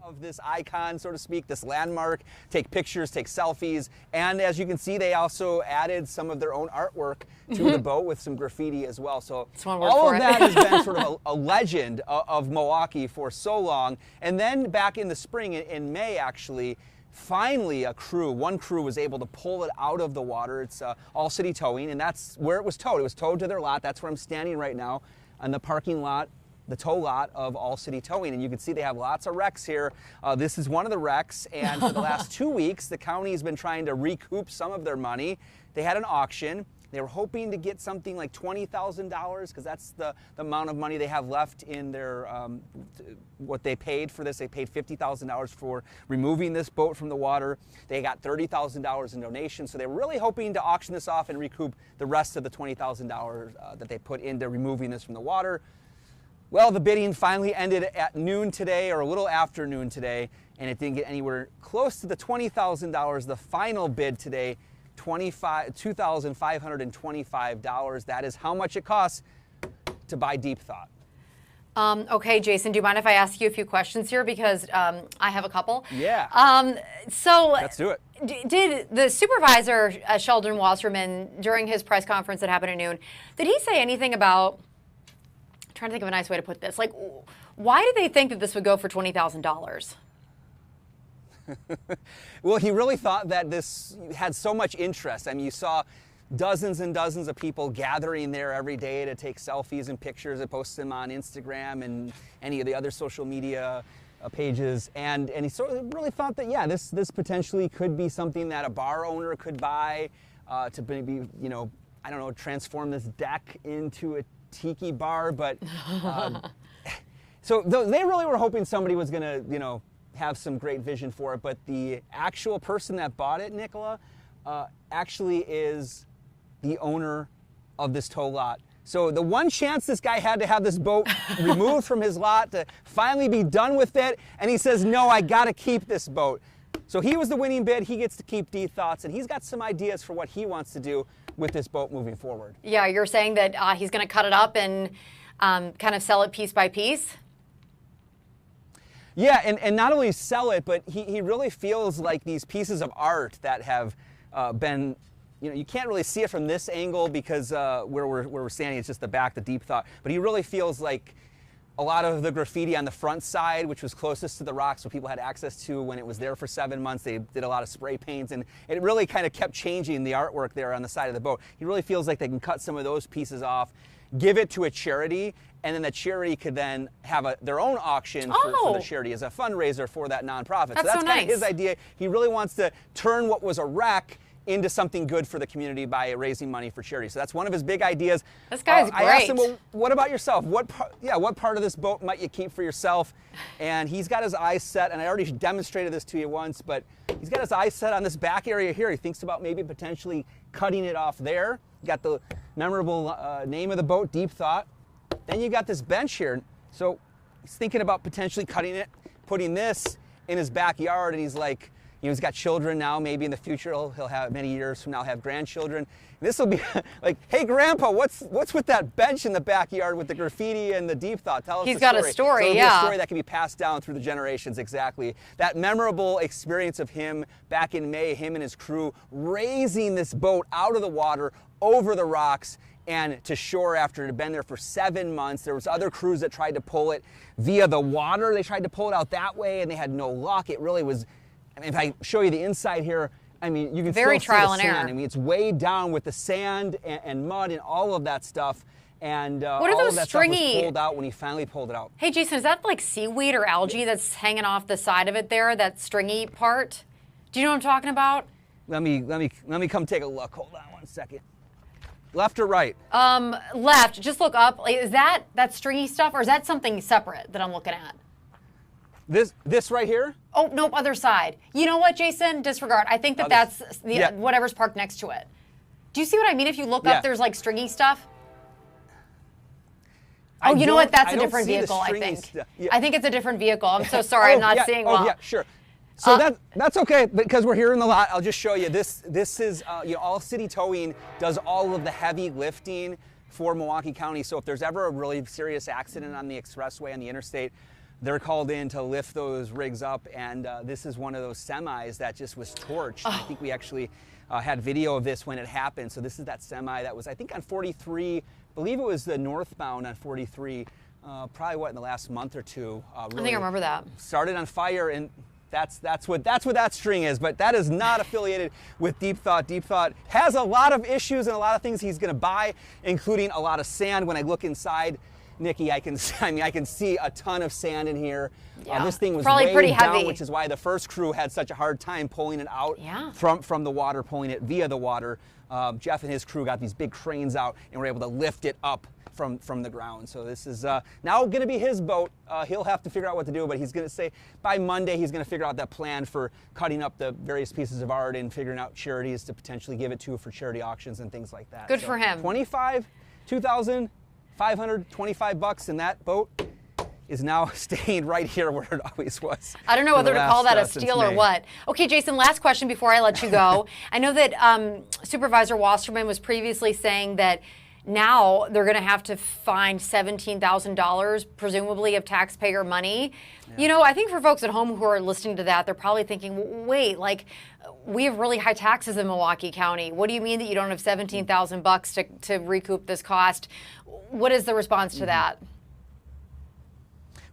Of this icon, so to speak, this landmark, take pictures, take selfies, and as you can see, they also added some of their own artwork to the boat with some graffiti as well. So all of that has been sort of a legend of Milwaukee for so long. And then back in the spring, in May actually, finally one crew was able to pull it out of the water. It's All City Towing, and that's where it was towed. It was towed to their lot. That's where I'm standing right now on the parking lot, the tow lot of All City Towing, and you can see they have lots of wrecks here. This is one of the wrecks, and for the last 2 weeks, the county has been trying to recoup some of their money. They had an auction. They were hoping to get something like $20,000, because that's the amount of money they have left in their what they paid for this. They paid $50,000 for removing this boat from the water. They got $30,000 in donations, so they were really hoping to auction this off and recoup the rest of the $20,000 that they put into removing this from the water. Well, the bidding finally ended at noon today, or a little after noon today, and it didn't get anywhere close to the $20,000. The final bid today, $2,525. That is how much it costs to buy Deep Thought. Okay, Jason, do you mind if I ask you a few questions here? Because I have a couple. Yeah. So let's do it. Did the supervisor, Sheldon Wasserman, during his press conference that happened at noon, did he say anything about, trying to think of a nice way to put this, like, why did they think that this would go for $20,000? Well, he really thought that this had so much interest. I mean, you saw dozens and dozens of people gathering there every day to take selfies and pictures and post them on Instagram and any of the other social media pages. And he sort of really thought that, yeah, this potentially could be something that a bar owner could buy to maybe, I don't know, transform this deck into a tiki bar. But so they really were hoping somebody was going to, have some great vision for it. But the actual person that bought it, Nicola, actually is the owner of this tow lot. So the one chance this guy had to have this boat removed from his lot to finally be done with it, and he says, no, I got to keep this boat. So he was the winning bid. He gets to keep Deep Thoughts, and he's got some ideas for what he wants to do with this boat moving forward. Yeah, you're saying that he's going to cut it up and kind of sell it piece by piece? Yeah, and not only sell it, but he really feels like these pieces of art that have been, you can't really see it from this angle because where we're standing, it's just the back, the Deep Thought. But he really feels like a lot of the graffiti on the front side, which was closest to the rock, so people had access to when it was there for 7 months. They did a lot of spray paints, and it really kind of kept changing the artwork there on the side of the boat. He really feels like they can cut some of those pieces off, give it to a charity, and then the charity could then have their own auction for the charity as a fundraiser for that nonprofit. That's so kind nice. of his idea. He really wants to turn what was a wreck into something good for the community by raising money for charity. So that's one of his big ideas. This guy's great. I asked him, well, what about yourself? What part of this boat might you keep for yourself? And he's got his eyes set, and I already demonstrated this to you once, but he's got his eyes set on this back area here. He thinks about maybe potentially cutting it off there. You got the memorable name of the boat, Deep Thought. Then you got this bench here. So he's thinking about potentially cutting it, putting this in his backyard, and he's like, he's got children now. Maybe in the future he'll have, many years from now, have grandchildren. This will be like, hey, Grandpa, what's with that bench in the backyard with the graffiti and the Deep Thought? Tell us the story. He's got a story, so yeah. A story that can be passed down through the generations, exactly. That memorable experience of him back in May, him and his crew raising this boat out of the water, over the rocks, and to shore after it had been there for 7 months. There was other crews that tried to pull it via the water. They tried to pull it out that way, and they had no luck. It really was, I mean, if I show you the inside here, I mean, you can very still trial see the and sand. error. I mean, it's way down with the sand and mud and all of that stuff. And what are all those of that stringy stuff was pulled out when he finally pulled it out. Hey, Jason, is that like seaweed or algae that's hanging off the side of it there, that stringy part? Do you know what I'm talking about? Let me come take a look. Hold on one second. Left or right? Left. Just look up. Is that stringy stuff, or is that something separate that I'm looking at? This right here? Oh, nope, other side. You know what, Jason? Disregard. I think that's whatever's parked next to it. Do you see what I mean? If you look up, there's like stringy stuff. Oh, you know what? That's a different vehicle, I think. Yeah. I think it's a different vehicle. I'm so sorry. I'm not seeing well. Oh, yeah, sure. So that's okay, because we're here in the lot. I'll just show you. This is, All City Towing does all of the heavy lifting for Milwaukee County. So if there's ever a really serious accident on the expressway, on the interstate, they're called in to lift those rigs up. And this is one of those semis that just was torched. I think we actually had video of this when it happened. So this is that semi that was, I think, on 43. I believe it was the northbound on 43. Probably in the last month or two. Really I think I remember that. Started on fire, and that's what that string is, but that is not affiliated with Deep Thought. Deep Thought has a lot of issues and a lot of things he's going to buy, including a lot of sand. When I look inside, Nikki, I can see a ton of sand in here. Yeah. This thing was probably way pretty down, heavy, which is why the first crew had such a hard time pulling it out from the water, pulling it via the water. Jeff and his crew got these big cranes out and were able to lift it up from the ground. So this is now going to be his boat. He'll have to figure out what to do, but he's going to say by Monday he's going to figure out that plan for cutting up the various pieces of art and figuring out charities to potentially give it to for charity auctions and things like that. Good for him. $2,525, and that boat is now staying right here where it always was. I don't know whether to call that a steal or what. Okay, Jason, last question before I let you go. I know that Supervisor Wasserman was previously saying that now they're going to have to find $17,000, presumably of taxpayer money. Yeah. I think for folks at home who are listening to that, they're probably thinking, wait, like, we have really high taxes in Milwaukee County. What do you mean that you don't have $17,000 to recoup this cost? What is the response to that?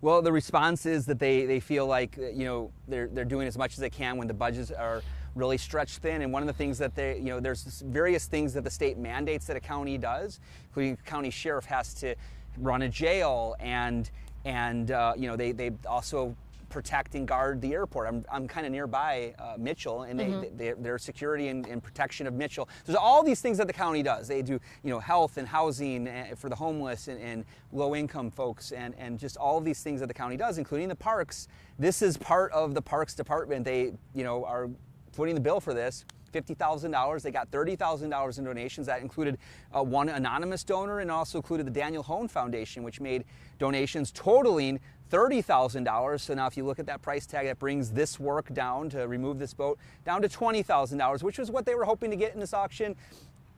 Well, the response is that they feel like they're doing as much as they can when the budgets are really stretched thin. And one of the things that there's various things that the state mandates that a county does, including the county sheriff has to run a jail, and they also protect and guard the airport. I'm kind of nearby Mitchell, and their security and protection of Mitchell. There's all these things that the county does. They do health and housing for the homeless and low-income folks, and just all of these things that the county does, including the parks. This is part of the Parks Department. They are footing the bill for this. $50,000. They got $30,000 in donations. That included one anonymous donor, and also included the Daniel Hone Foundation, which made donations totaling $30,000. So now if you look at that price tag, that brings this work down, to remove this boat, down to $20,000, which was what they were hoping to get in this auction.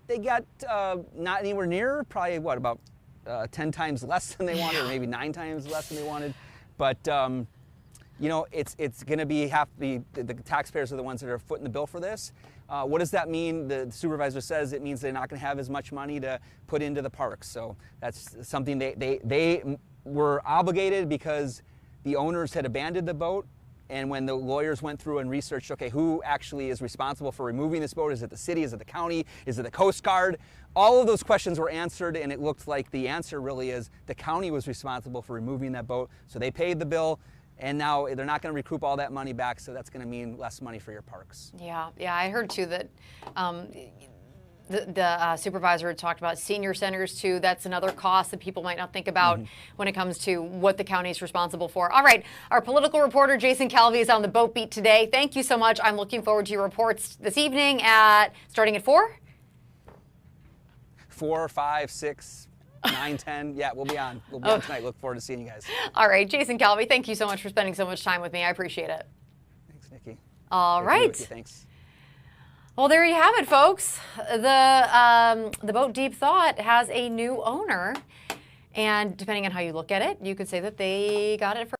They got not anywhere near, probably about 10 times less than they wanted, or maybe 9 times less than they wanted. But it's going to have to be the taxpayers are the ones that are footing the bill for this. What does that mean? The supervisor says it means they're not going to have as much money to put into the parks. So that's something they were obligated because the owners had abandoned the boat. And when the lawyers went through and researched, okay, who actually is responsible for removing this boat? Is it the city? Is it the county? Is it the Coast Guard? All of those questions were answered, and it looked like the answer really is the county was responsible for removing that boat. So they paid the bill, and now they're not going to recoup all that money back, so that's going to mean less money for your parks. Yeah, I heard too that the supervisor had talked about senior centers too. That's another cost that people might not think about when it comes to what the county is responsible for. All right, our political reporter Jason Calvi is on the boat beat today. Thank you so much. I'm looking forward to your reports this evening starting at 4? 4, 5, 6, 9, 10. Yeah, we'll be on. We'll be on tonight. Look forward to seeing you guys. All right, Jason Calvi, thank you so much for spending so much time with me. I appreciate it. Thanks, Nikki. All right. Thanks. Well, there you have it, folks. The boat Deep Thought has a new owner, and depending on how you look at it, you could say that they got it for.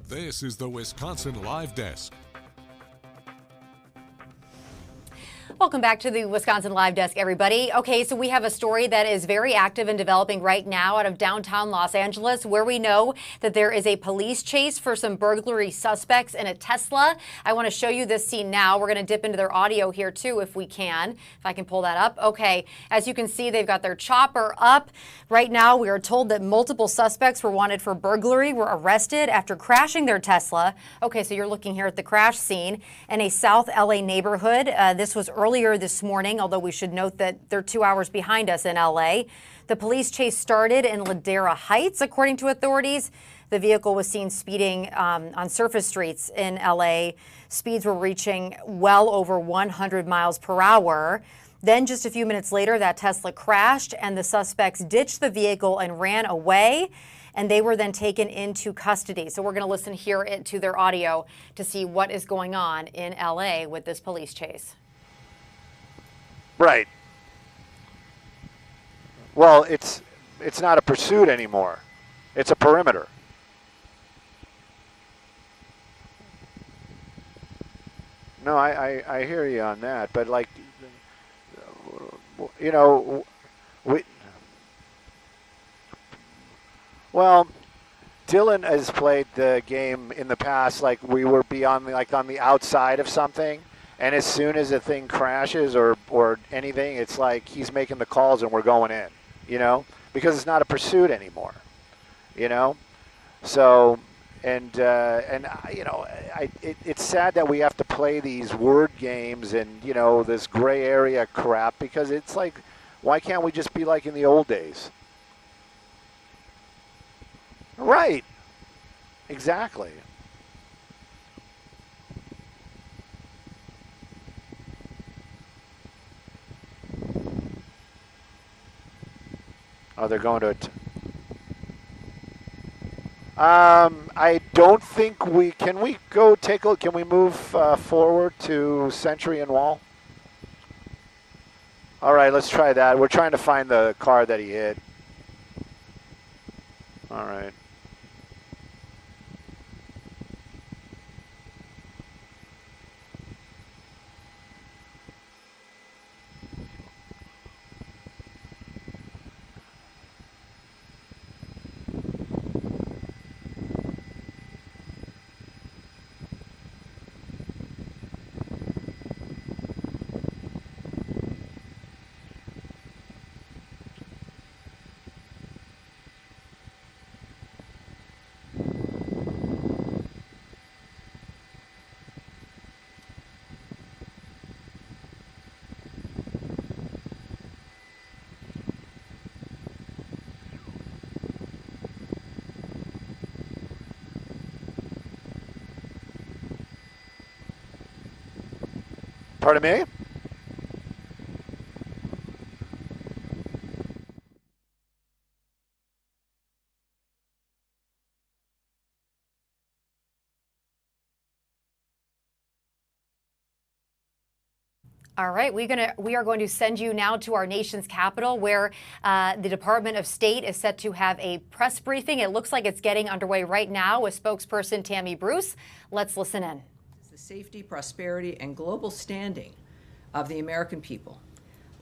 This is the Wisconsin Live Desk. Welcome back to the Wisconsin Live Desk, everybody. Okay, so we have a story that is very active and developing right now out of downtown Los Angeles, where we know that there is a police chase for some burglary suspects in a Tesla. I want to show you this scene now. We're going to dip into their audio here too, if we can. If I can pull that up. Okay, as you can see, they've got their chopper up. Right now, we are told that multiple suspects were wanted for burglary were arrested after crashing their Tesla. Okay, so you're looking here at the crash scene in a South LA neighborhood. This was earlier this morning, although we should note that they're 2 hours behind us in LA. The police chase started in Ladera Heights, according to authorities. The vehicle was seen speeding on surface streets in LA. Speeds were reaching well over 100 miles per hour. Then just a few minutes later, that Tesla crashed and the suspects ditched the vehicle and ran away, and they were then taken into custody. So we're going to listen here to their audio to see what is going on in LA with this police chase. Right. Well, it's not a pursuit anymore. It's a perimeter. No, I hear you on that, but like, you know, well, Dylan has played the game in the past, like we were beyond, like on the outside of something, and as soon as a thing crashes or anything, it's like he's making the calls and we're going in, you know, because it's not a pursuit anymore, you know. So, and you know, it's sad that we have to play these word games and, you know, this gray area crap, because it's like Why can't we just be like in the old days? Right. Exactly. Oh, they're going to I don't think can we go take a look? Can we move forward to Century and Wall? All right, let's try that. We're trying to find the car that he hit. All right. Pardon me? All right, we are going to send you now to our nation's capital, where the Department of State is set to have a press briefing. It looks like it's getting underway right now with spokesperson Tammy Bruce. Let's listen in. The safety, prosperity, and global standing of the American people.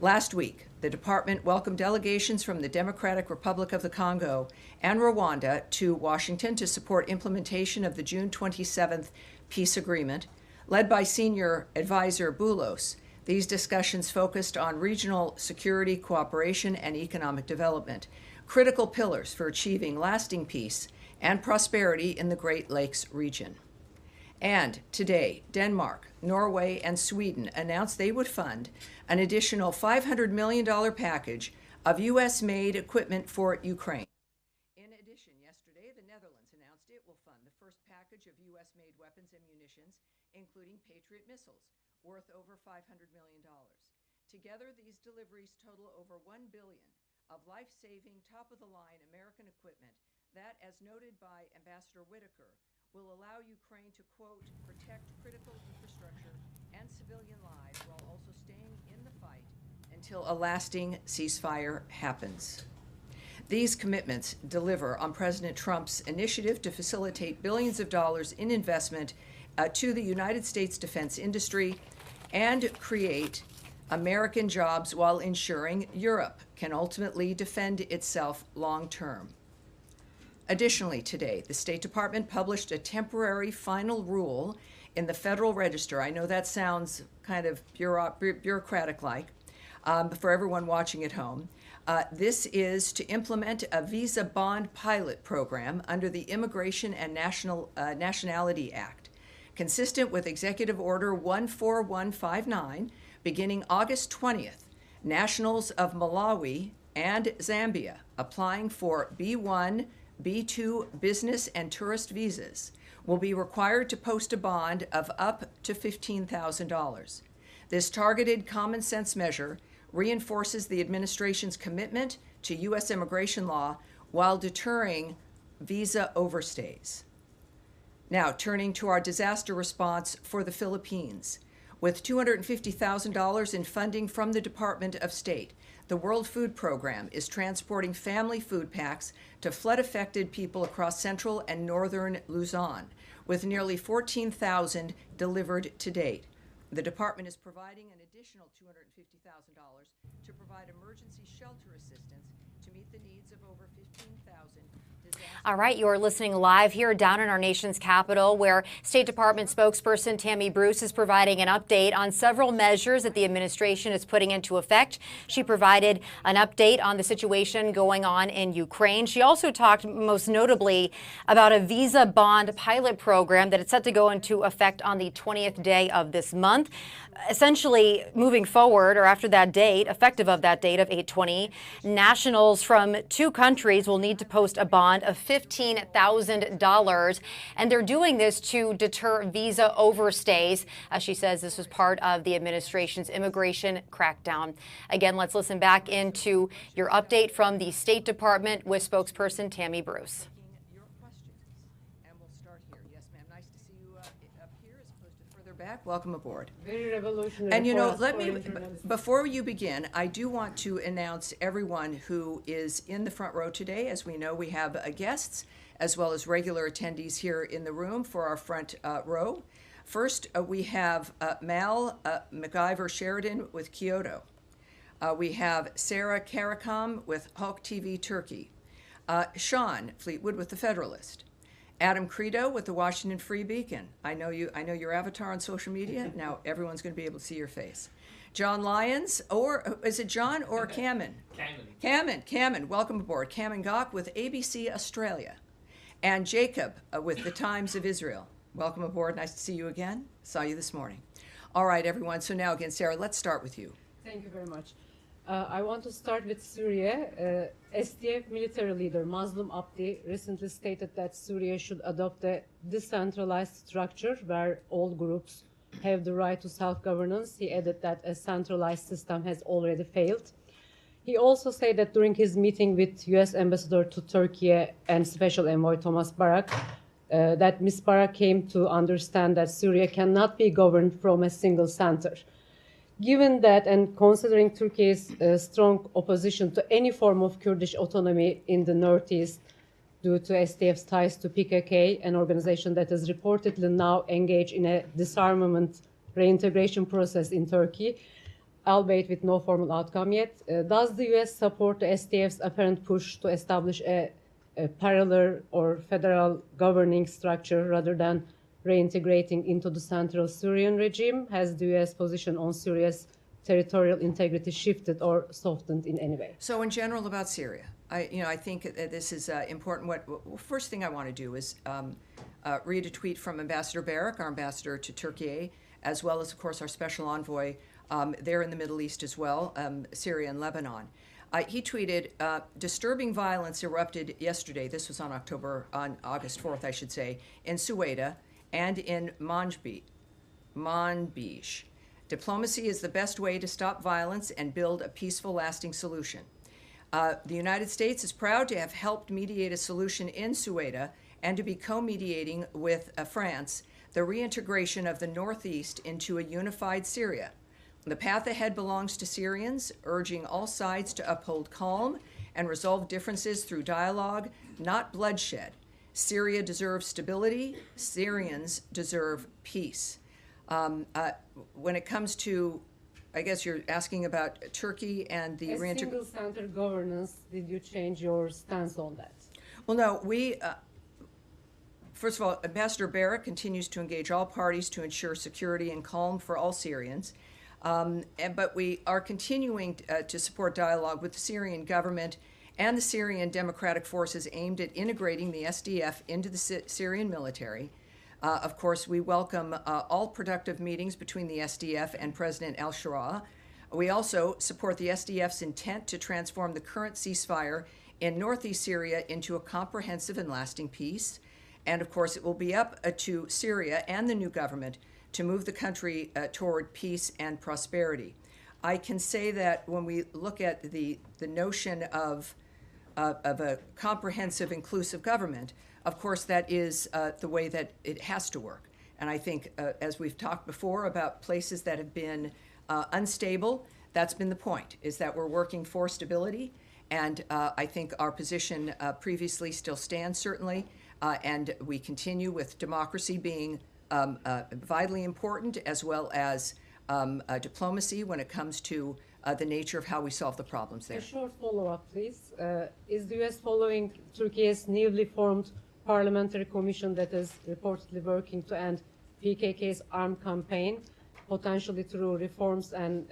Last week, the department welcomed delegations from the Democratic Republic of the Congo and Rwanda to Washington to support implementation of the June 27th peace agreement, led by senior advisor Boulos. These discussions focused on regional security, cooperation, and economic development, critical pillars for achieving lasting peace and prosperity in the Great Lakes region. And today, Denmark, Norway, and Sweden announced they would fund an additional $500 million package of U.S.-made equipment for Ukraine. In addition, yesterday, the Netherlands announced it will fund the first package of U.S.-made weapons and munitions, including Patriot missiles, worth over $500 million. Together, these deliveries total over $1 billion of life-saving, top-of-the-line American equipment that, as noted by Ambassador Whitaker, will allow Ukraine to, quote, protect critical infrastructure and civilian lives while also staying in the fight until a lasting ceasefire happens. These commitments deliver on President Trump's initiative to facilitate billions of dollars in investment to the United States defense industry and create American jobs while ensuring Europe can ultimately defend itself long term. Additionally, today, the State Department published a temporary final rule in the Federal Register. I know that sounds kind of bureaucratic-like for everyone watching at home. This is to implement a visa bond pilot program under the Immigration and Nationality Act, consistent with Executive Order 14159, beginning August 20th. Nationals of Malawi and Zambia applying for B1, B2 business and tourist visas will be required to post a bond of up to $15,000. This targeted common sense measure reinforces the administration's commitment to U.S. immigration law while deterring visa overstays. Now, turning to our disaster response for the Philippines. With $250,000 in funding from the Department of State, the World Food Program is transporting family food packs to flood-affected people across central and northern Luzon, with nearly 14,000 delivered to date. The department is providing an additional $250,000 to provide emergency shelter assistance to meet the needs of over 15,000 All right, you're listening live here down in our nation's capital, where State Department spokesperson Tammy Bruce is providing an update on several measures that the administration is putting into effect. She provided an update on the situation going on in Ukraine. She also talked most notably about a visa bond pilot program that is set to go into effect on the 20th day of this month. Essentially, moving forward, or after that date, effective of that date of 8/20, nationals from 2 countries will need to post a bond of $15,000, and they're doing this to deter visa overstays. As she says, this was part of the administration's immigration crackdown. Again, let's listen back into your update from the State Department with spokesperson Tammy Bruce. Back. Welcome aboard. Very revolutionary. And you know, before you begin, I do want to announce everyone who is in the front row today. As we know, we have guests as well as regular attendees here in the room for our front row. First, we have Mal MacIver Sheridan with Kyoto. We have Sarah Karakam with Hulk TV Turkey. Sean Fleetwood with The Federalist. Adam Credo with the Washington Free Beacon. I know your avatar on social media. Now everyone's going to be able to see your face. John Lyons, or is it John or Kamen? Kamen, welcome aboard. Kamen Gok with ABC Australia. And Jacob with the Times of Israel. Welcome aboard. Nice to see you again. Saw you this morning. All right, everyone. So now again, Sarah, let's start with you. Thank you very much. I want to start with Syria. SDF military leader Mazlum Abdi recently stated that Syria should adopt a decentralized structure where all groups have the right to self-governance. He added that a centralized system has already failed. He also said that during his meeting with U.S. Ambassador to Turkey and Special Envoy Thomas Barak, that Ms. Barak came to understand that Syria cannot be governed from a single center. Given that, and considering Turkey's strong opposition to any form of Kurdish autonomy in the northeast due to SDF's ties to PKK, an organization that is reportedly now engaged in a disarmament reintegration process in Turkey, albeit with no formal outcome yet, does the U.S. support the SDF's apparent push to establish a parallel or federal governing structure rather than reintegrating into the central Syrian regime? Has the U.S. position on Syria's territorial integrity shifted or softened in any way? So, in general, about Syria, I think that this is important. First thing I want to do is read a tweet from Ambassador Barak, our ambassador to Turkey, as well as, of course, our special envoy there in the Middle East as well, Syria and Lebanon. He tweeted, disturbing violence erupted yesterday. This was on August 4th, I should say, in Suwaida and in Manbij. Diplomacy is the best way to stop violence and build a peaceful, lasting solution. The United States is proud to have helped mediate a solution in Suwaida and to be co-mediating with France the reintegration of the Northeast into a unified Syria. The path ahead belongs to Syrians, urging all sides to uphold calm and resolve differences through dialogue, not bloodshed. Syria deserves stability. Syrians deserve peace. When it comes to, I guess you're asking about Turkey and the single center governance, did you change your stance on that? Well, no, first of all, Ambassador Barak continues to engage all parties to ensure security and calm for all Syrians. But we are continuing to support dialogue with the Syrian government and the Syrian democratic forces aimed at integrating the SDF into the Syrian military. Of course, we welcome all productive meetings between the SDF and President al-Shura. We also support the SDF's intent to transform the current ceasefire in northeast Syria into a comprehensive and lasting peace. And of course, it will be up to Syria and the new government to move the country toward peace and prosperity. I can say that when we look at the notion of a comprehensive, inclusive government, of course, that is the way that it has to work. And I think, as we've talked before about places that have been unstable, that's been the point, is that we're working for stability. And I think our position previously still stands, certainly. And we continue with democracy being vitally important, as well as diplomacy when it comes to the nature of how we solve the problems there. A short follow-up, please. Is the U.S. following Turkey's newly formed parliamentary commission that is reportedly working to end PKK's armed campaign, potentially through reforms and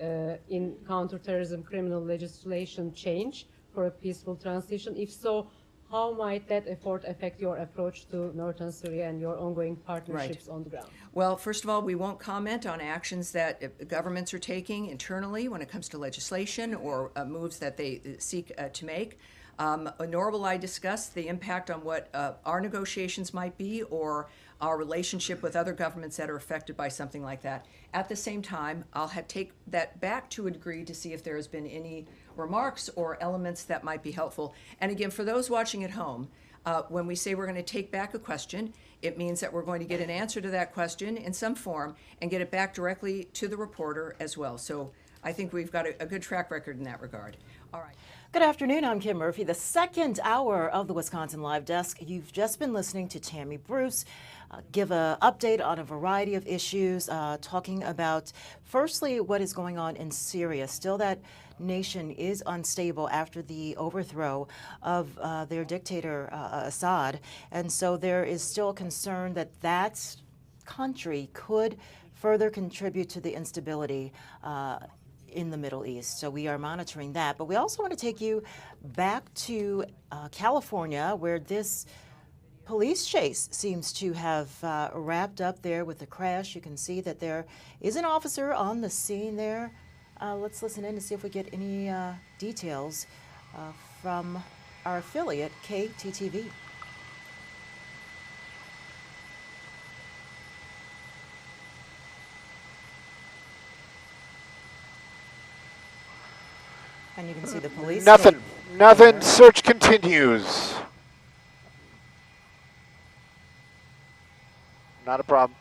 in counterterrorism criminal legislation change for a peaceful transition? If so, how might that effort affect your approach to northern Syria and your ongoing partnerships on the ground? Well, first of all, we won't comment on actions that governments are taking internally when it comes to legislation or moves that they seek to make. Nor will I discuss the impact on what our negotiations might be or our relationship with other governments that are affected by something like that. At the same time, I'll take that back to a degree to see if there has been any remarks or elements that might be helpful. And again, for those watching at home, when we say we're going to take back a question, it means that we're going to get an answer to that question in some form and get it back directly to the reporter as well. So I think we've got a good track record in that regard. All right. Good afternoon, I'm Kim Murphy. The second hour of the Wisconsin Live Desk. You've just been listening to Tammy Bruce give an update on a variety of issues, talking about, firstly, what is going on in Syria. Still, that nation is unstable after the overthrow of their dictator, Assad. And so there is still concern that that country could further contribute to the instability in the Middle East. So we are monitoring that. But we also want to take you back to California, where this police chase seems to have wrapped up there with the crash. You can see that there is an officer on the scene there. Let's listen in to see if we get any details from our affiliate, KTTV. And you can see the police. Nothing. Search continues. Not a problem.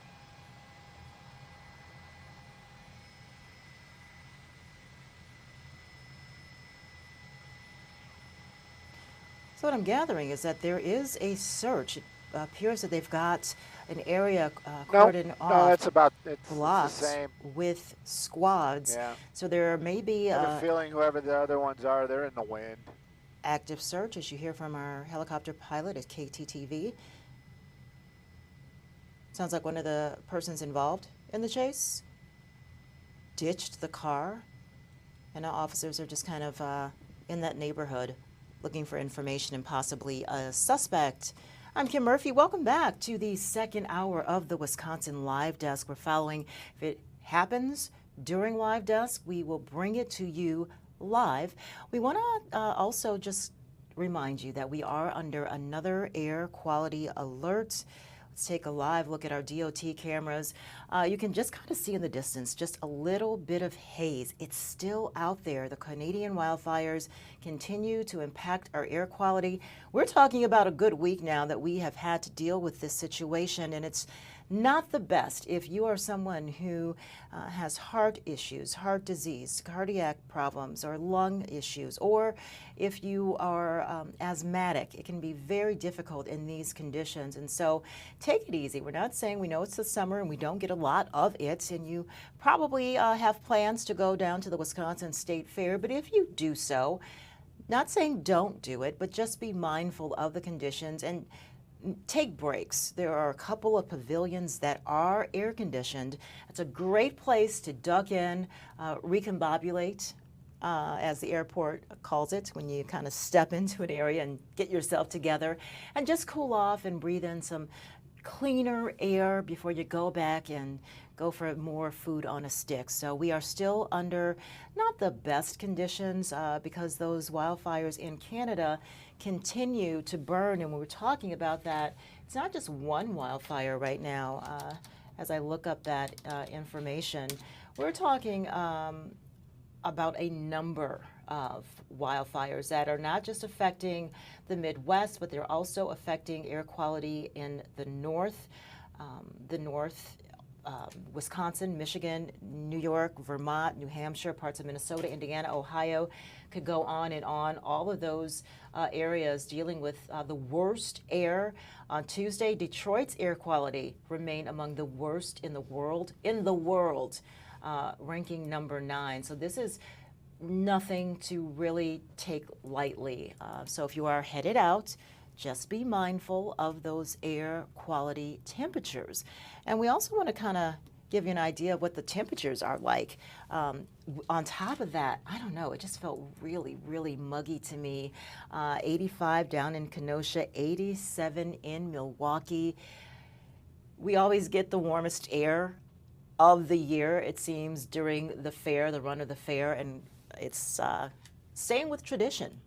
So what I'm gathering is that there is a search. It appears that they've got an area cordoned off. No, it's blocked the same. With squads. Yeah. So there may be I have a feeling whoever the other ones are, they're in the wind. Active search, as you hear from our helicopter pilot at KTTV. Sounds like one of the persons involved in the chase ditched the car, and now officers are just kind of in that neighborhood looking for information and possibly a suspect. I'm Kim Murphy. Welcome back to the second hour of the Wisconsin Live Desk. We're following. If it happens during Live Desk, we will bring it to you live. We want to also just remind you that we are under another air quality alert. Let's take a live look at our DOT cameras. You can just kind of see in the distance just a little bit of haze. It's still out there. The Canadian wildfires continue to impact our air quality. We're talking about a good week now that we have had to deal with this situation, and it's not the best if you are someone who has heart issues, heart disease, cardiac problems, or lung issues, or if you are asthmatic. It can be very difficult in these conditions, and so take it easy. We're not saying, we know it's the summer and we don't get a lot of it, and you probably have plans to go down to the Wisconsin State Fair, but if you do so, not saying don't do it, but just be mindful of the conditions and take breaks. There are a couple of pavilions that are air conditioned. It's a great place to duck in, recombobulate, as the airport calls it, when you kind of step into an area and get yourself together and just cool off and breathe in some cleaner air before you go back and go for more food on a stick. So we are still under not the best conditions because those wildfires in Canada continue to burn. And when we're talking about that, it's not just one wildfire right now. As I look up that information, we're talking about a number of wildfires that are not just affecting the Midwest, but they're also affecting air quality in the north, Wisconsin, Michigan, New York, Vermont, New Hampshire, parts of Minnesota, Indiana, Ohio. Could go on and on. All of those areas dealing with the worst air. On Tuesday, Detroit's air quality remained among the worst in the world, ranking number 9. So this is nothing to really take lightly. So if you are headed out, just be mindful of those air quality temperatures. And we also want to kind of give you an idea of what the temperatures are like. On top of that, I don't know, it just felt really, really muggy to me. 85 down in Kenosha, 87 in Milwaukee. We always get the warmest air of the year, it seems, during the fair, the run of the fair, and it's staying with tradition.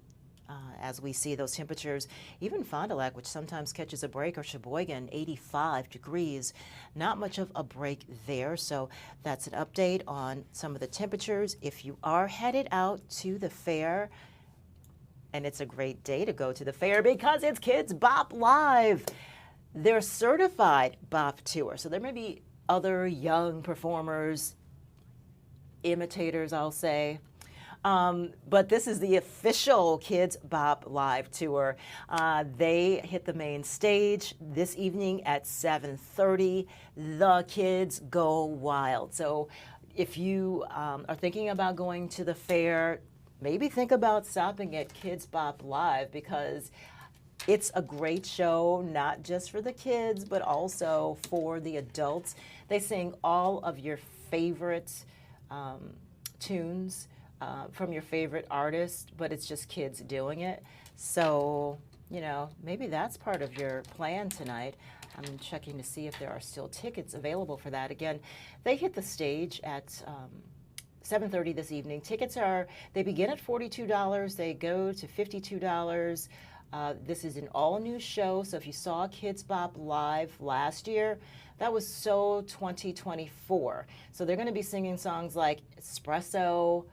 As we see those temperatures, even Fond du Lac, which sometimes catches a break, or Sheboygan, 85 degrees. Not much of a break there, so that's an update on some of the temperatures. If you are headed out to the fair, and it's a great day to go to the fair because it's Kids Bop Live. They're certified bop tour, so there may be other young performers, imitators, I'll say. But this is the official Kids Bop Live tour. They hit the main stage this evening at 7:30. The kids go wild. So if you are thinking about going to the fair, maybe think about stopping at Kids Bop Live, because it's a great show, not just for the kids, but also for the adults. They sing all of your favorite tunes from your favorite artist, but it's just kids doing it. So, you know, maybe that's part of your plan tonight. I'm checking to see if there are still tickets available for that. Again, they hit the stage at 7:30 this evening. Tickets they begin at $42, they go to $52. This is an all-new show, so if you saw Kids Bop Live last year, that was so 2024. So they're going to be singing songs like Espresso,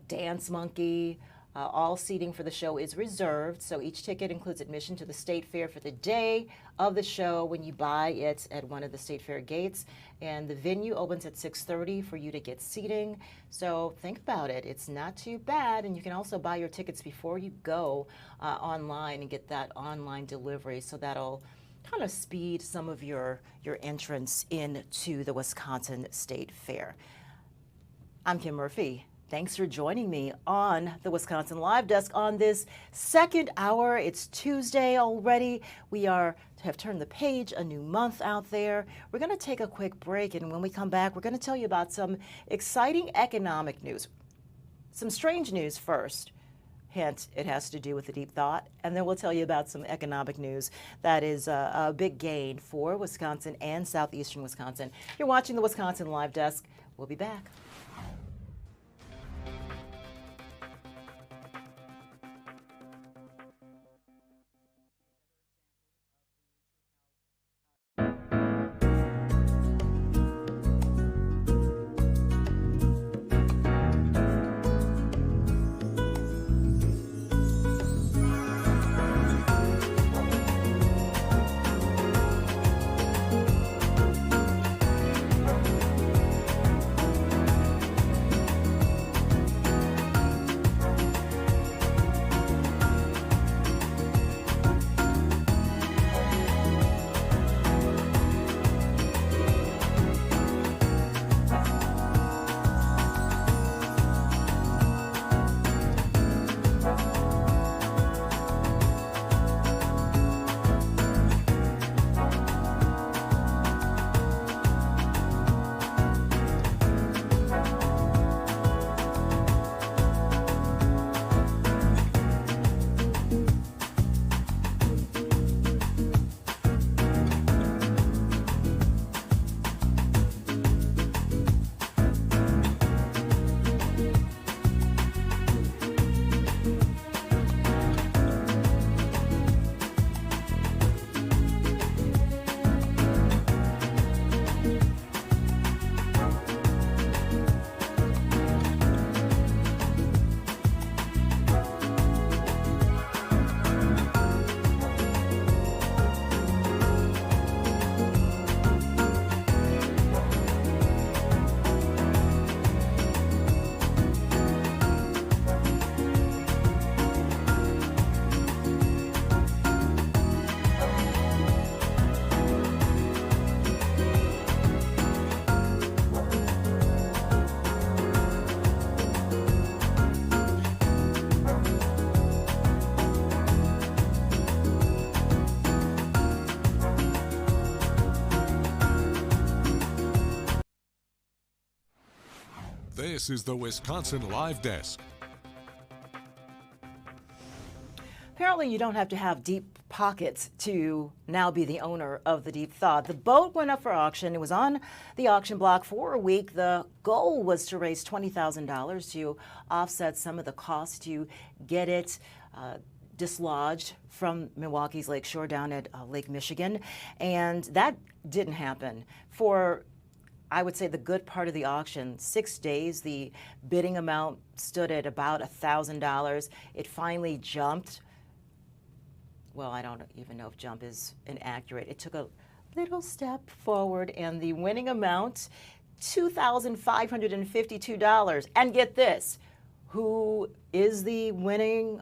Dance Monkey. All seating for the show is reserved, so each ticket includes admission to the State Fair for the day of the show when you buy it at one of the State Fair gates. And the venue opens at 6:30 for you to get seating. So think about it. It's not too bad, and you can also buy your tickets before you go online and get that online delivery. So that'll kind of speed some of your entrance into the Wisconsin State Fair. I'm Kim Murphy. Thanks for joining me on the Wisconsin Live Desk on this second hour. It's Tuesday already. We have turned the page, a new month out there. We're going to take a quick break, and when we come back, we're going to tell you about some exciting economic news. Some strange news first. Hint, it has to do with the deep thought. And then we'll tell you about some economic news that is a big gain for Wisconsin and southeastern Wisconsin. You're watching the Wisconsin Live Desk. We'll be back. This is the Wisconsin Live Desk. Apparently, you don't have to have deep pockets to now be the owner of the Deep Thaw. The boat went up for auction. It was on the auction block for a week. The goal was to raise $20,000 to offset some of the cost to get it dislodged from Milwaukee's lakeshore down at Lake Michigan. And that didn't happen. For, I would say, the good part of the auction, 6 days, the bidding amount stood at about $1,000. It finally jumped. Well, I don't even know if jump is inaccurate. It took a little step forward, and the winning amount, $2,552. And get this, who is the winning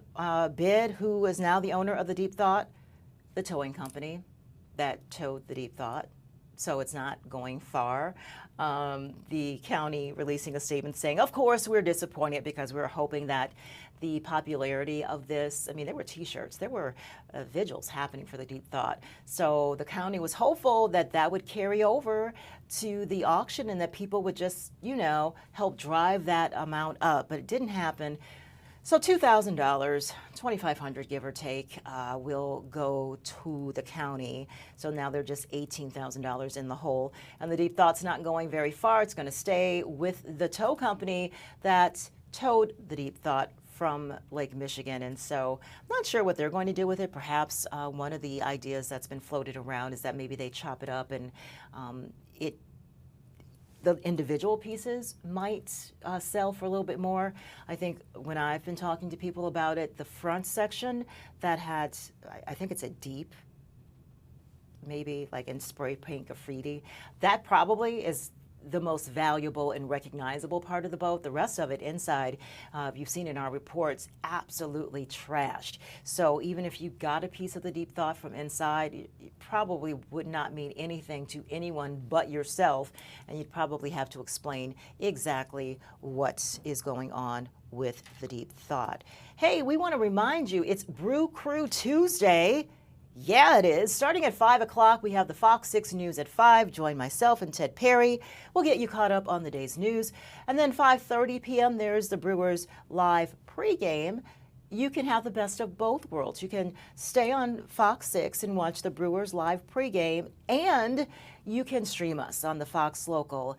bid? Who is now the owner of the Deep Thaw? The towing company that towed the Deep Thaw. So it's not going far. The county releasing a statement saying, of course, we're disappointed because we're hoping that the popularity of this, I mean, there were T-shirts, there were vigils happening for the Deep Thaw. So the county was hopeful that that would carry over to the auction and that people would just, you know, help drive that amount up. But it didn't happen. So $2,000, $2,500 give or take, will go to the county. So now they're just $18,000 in the hole. And the Deep Thaw's not going very far. It's going to stay with the tow company that towed the Deep Thaw from Lake Michigan. And so I'm not sure what they're going to do with it. Perhaps one of the ideas that's been floated around is that maybe they chop it up and the individual pieces might sell for a little bit more. I think when I've been talking to people about it, the front section that had, I think it's a deep, maybe like in spray paint graffiti, that probably is the most valuable and recognizable part of the boat. The rest of it inside, you've seen in our reports, absolutely trashed. So even if you got a piece of the Deep Thaw from inside, it probably would not mean anything to anyone but yourself, and you'd probably have to explain exactly what is going on with the Deep Thaw. Hey, we want to remind you, it's Brew Crew Tuesday. Yeah, it is. Starting at 5 o'clock, we have the FOX6 News at 5. Join myself and Ted Perry. We'll get you caught up on the day's news. And then 5:30 p.m., there's the Brewers live pregame. You can have the best of both worlds. You can stay on Fox 6 and watch the Brewers live pregame, and you can stream us on the Fox Local.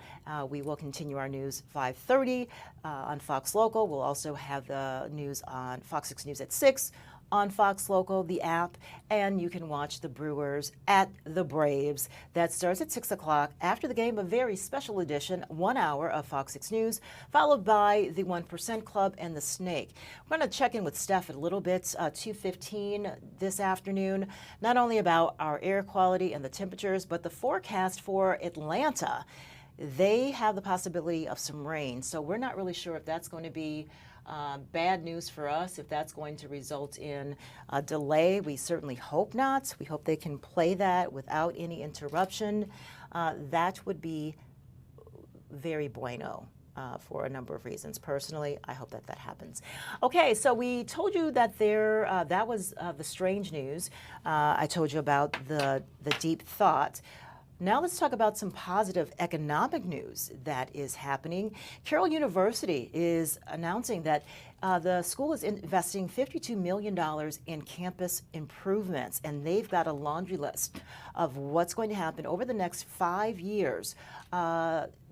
We will continue our news 5:30 on Fox Local. We'll also have the news on FOX6 News at 6 on Fox Local, the app, and you can watch the Brewers at the Braves. That starts at 6 o'clock. After the game, a very special edition, 1 hour of FOX6 News, followed by the 1% Club and the Snake. We're going to check in with Steph a little bit, 2:15 this afternoon, not only about our air quality and the temperatures, but the forecast for Atlanta. They have the possibility of some rain, so we're not really sure if that's going to be bad news for us, if that's going to result in a delay. We certainly hope not. We hope they can play that without any interruption. That would be very bueno for a number of reasons. Personally, I hope that that happens. Okay, so we told you that that was the strange news. I told you about the Deep Thaw. Now let's talk about some positive economic news that is happening. Carroll University is announcing that the school is investing $52 million in campus improvements, and they've got a laundry list of what's going to happen over the next 5 years.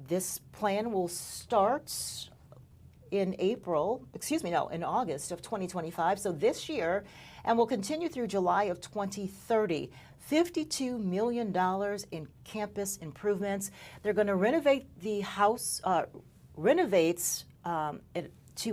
This plan will start in August of 2025, so this year, and will continue through July of 2030. $52 million in campus improvements. They're going to renovate the house, to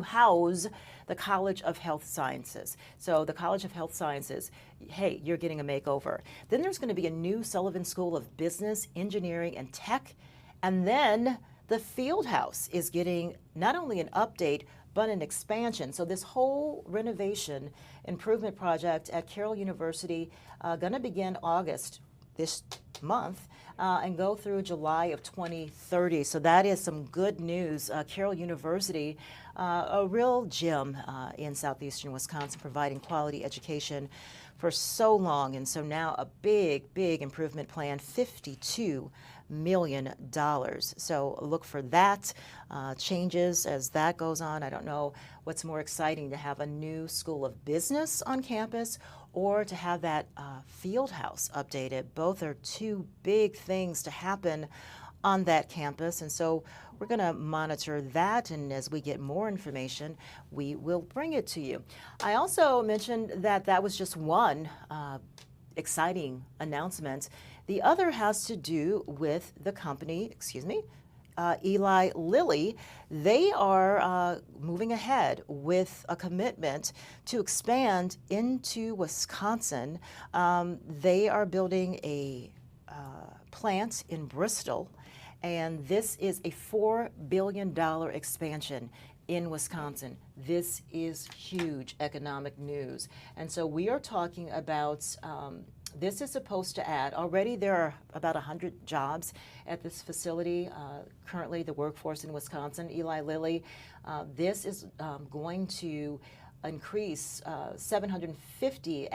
house the College of Health Sciences. So the College of Health Sciences, hey, you're getting a makeover. Then there's going to be a new Sullivan School of Business, Engineering, and Tech. And then the field house is getting not only an update, but an expansion. So this whole renovation improvement project at Carroll University going to begin August this month and go through July of 2030. So that is some good news. Carroll University, a real gem in southeastern Wisconsin, providing quality education for so long. And so now a big, big improvement plan, $52 million. So look for that changes as that goes on. I don't know what's more exciting, to have a new school of business on campus or to have that field house updated. Both are two big things to happen on that campus. And so we're going to monitor that, and as we get more information, we will bring it to you. I also mentioned that that was just one exciting announcement. The other has to do with the company, Eli Lilly. They are moving ahead with a commitment to expand into Wisconsin. They are building a plant in Bristol, and this is a $4 billion expansion in Wisconsin. This is huge economic news. And so we are talking about, this is supposed to add, already there are about 100 jobs at this facility. Currently the workforce in Wisconsin, Eli Lilly, this is going to increase 750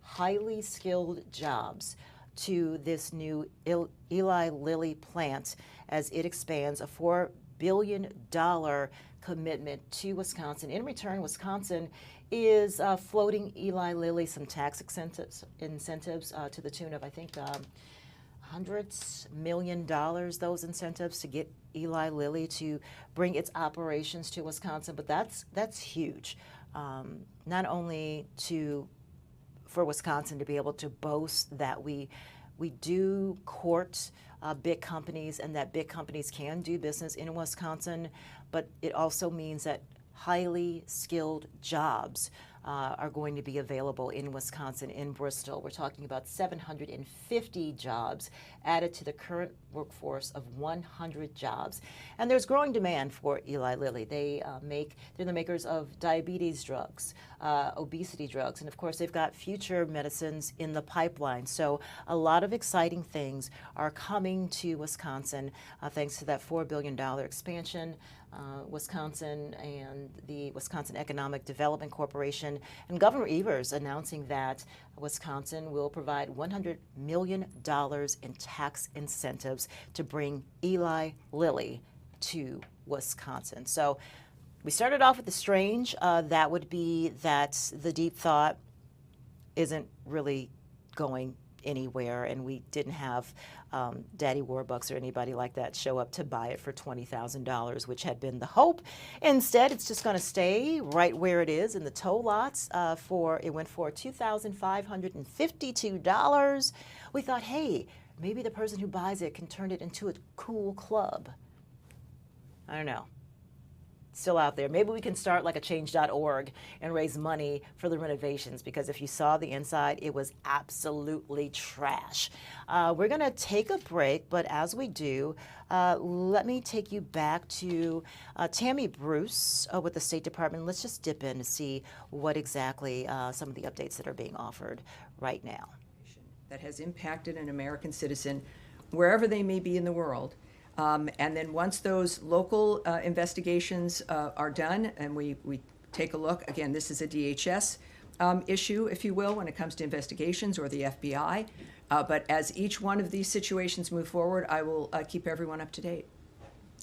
highly skilled jobs to this new Eli Lilly plant as it expands, a $4 billion commitment to Wisconsin. In return, Wisconsin is floating Eli Lilly some tax incentives to the tune of, I think, hundreds million dollars, those incentives to get Eli Lilly to bring its operations to Wisconsin. But that's huge, not only for Wisconsin to be able to boast that we do court big companies and that big companies can do business in Wisconsin, but it also means that highly skilled jobs are going to be available in Wisconsin, in Bristol. We're talking about 750 jobs added to the current workforce of 100 jobs. And there's growing demand for Eli Lilly. They're the makers of diabetes drugs, obesity drugs, and of course they've got future medicines in the pipeline. So a lot of exciting things are coming to Wisconsin thanks to that $4 billion expansion. Wisconsin and the Wisconsin Economic Development Corporation, and Governor Evers announcing that Wisconsin will provide $100 million in tax incentives to bring Eli Lilly to Wisconsin. So we started off with the strange. That would be that the deep thought isn't really going anywhere, and we didn't have Daddy Warbucks or anybody like that show up to buy it for $20,000, which had been the hope. Instead, it's just going to stay right where it is in the tow lots. It went for $2,552. We thought, hey, maybe the person who buys it can turn it into a cool club. I don't know. Still out there. Maybe we can start like a change.org and raise money for the renovations, because if you saw the inside, it was absolutely trash. We're going to take a break, but as we do, let me take you back to Tammy Bruce with the State Department. Let's just dip in to see what exactly some of the updates that are being offered right now. That has impacted an American citizen wherever they may be in the world. And then once those local investigations are done and we take a look, again, this is a DHS issue, if you will, when it comes to investigations, or the FBI. But as each one of these situations move forward, I will keep everyone up to date.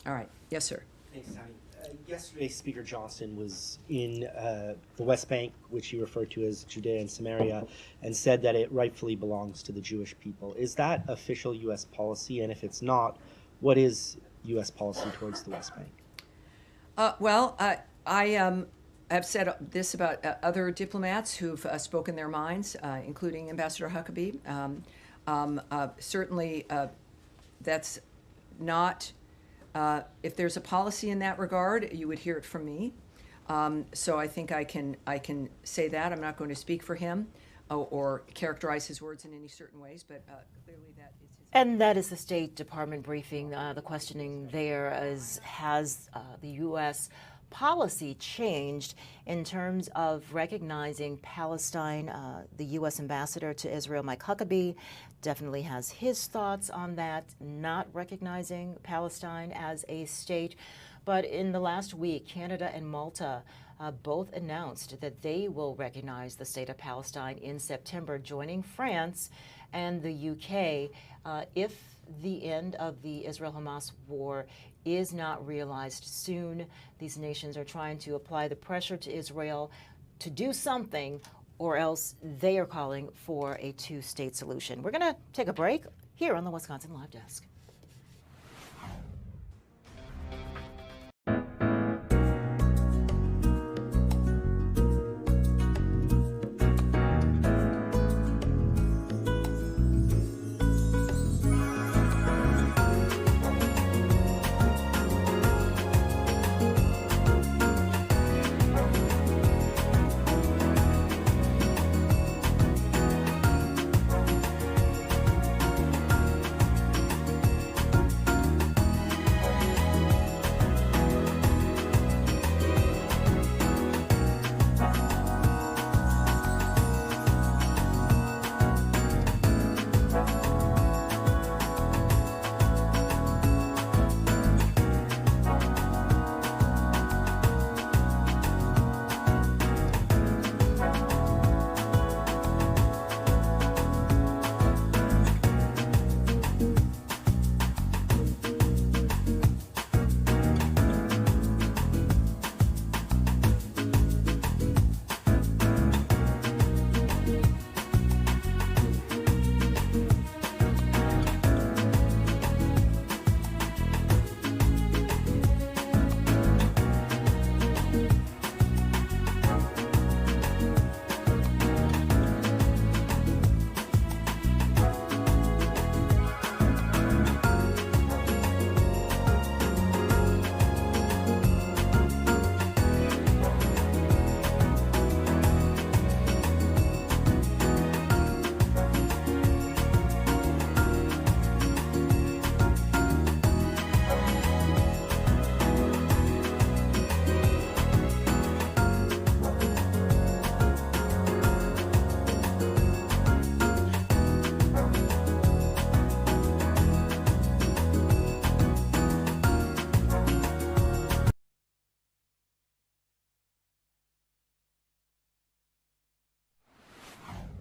All right. Yes, sir. Thanks, Tammy. Yesterday, Speaker Johnson was in the West Bank, which he referred to as Judea and Samaria, and said that it rightfully belongs to the Jewish people. Is that official U.S. policy? And if it's not, what is U.S. policy towards the West Bank? I have said this about other diplomats who've spoken their minds, including Ambassador Huckabee. Certainly, that's not, if there's a policy in that regard, you would hear it from me. So I think I can say that. I'm not going to speak for him or characterize his words in any certain ways, but clearly that is his. And that is the State Department briefing. The questioning there is, has the U.S. policy changed in terms of recognizing Palestine? The U.S. ambassador to Israel, Mike Huckabee, definitely has his thoughts on that, not recognizing Palestine as a state. But in the last week, Canada and Malta both announced that they will recognize the state of Palestine in September, joining France and the UK if the end of the Israel-Hamas war is not realized soon. These nations are trying to apply the pressure to Israel to do something, or else they are calling for a two-state solution. We're going to take a break here on the Wisconsin Live Desk.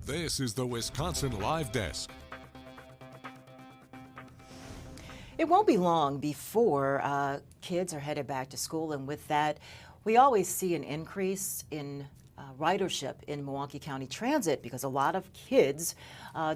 This is the Wisconsin Live Desk. It won't be long before kids are headed back to school, and with that, we always see an increase in ridership in Milwaukee County Transit because a lot of kids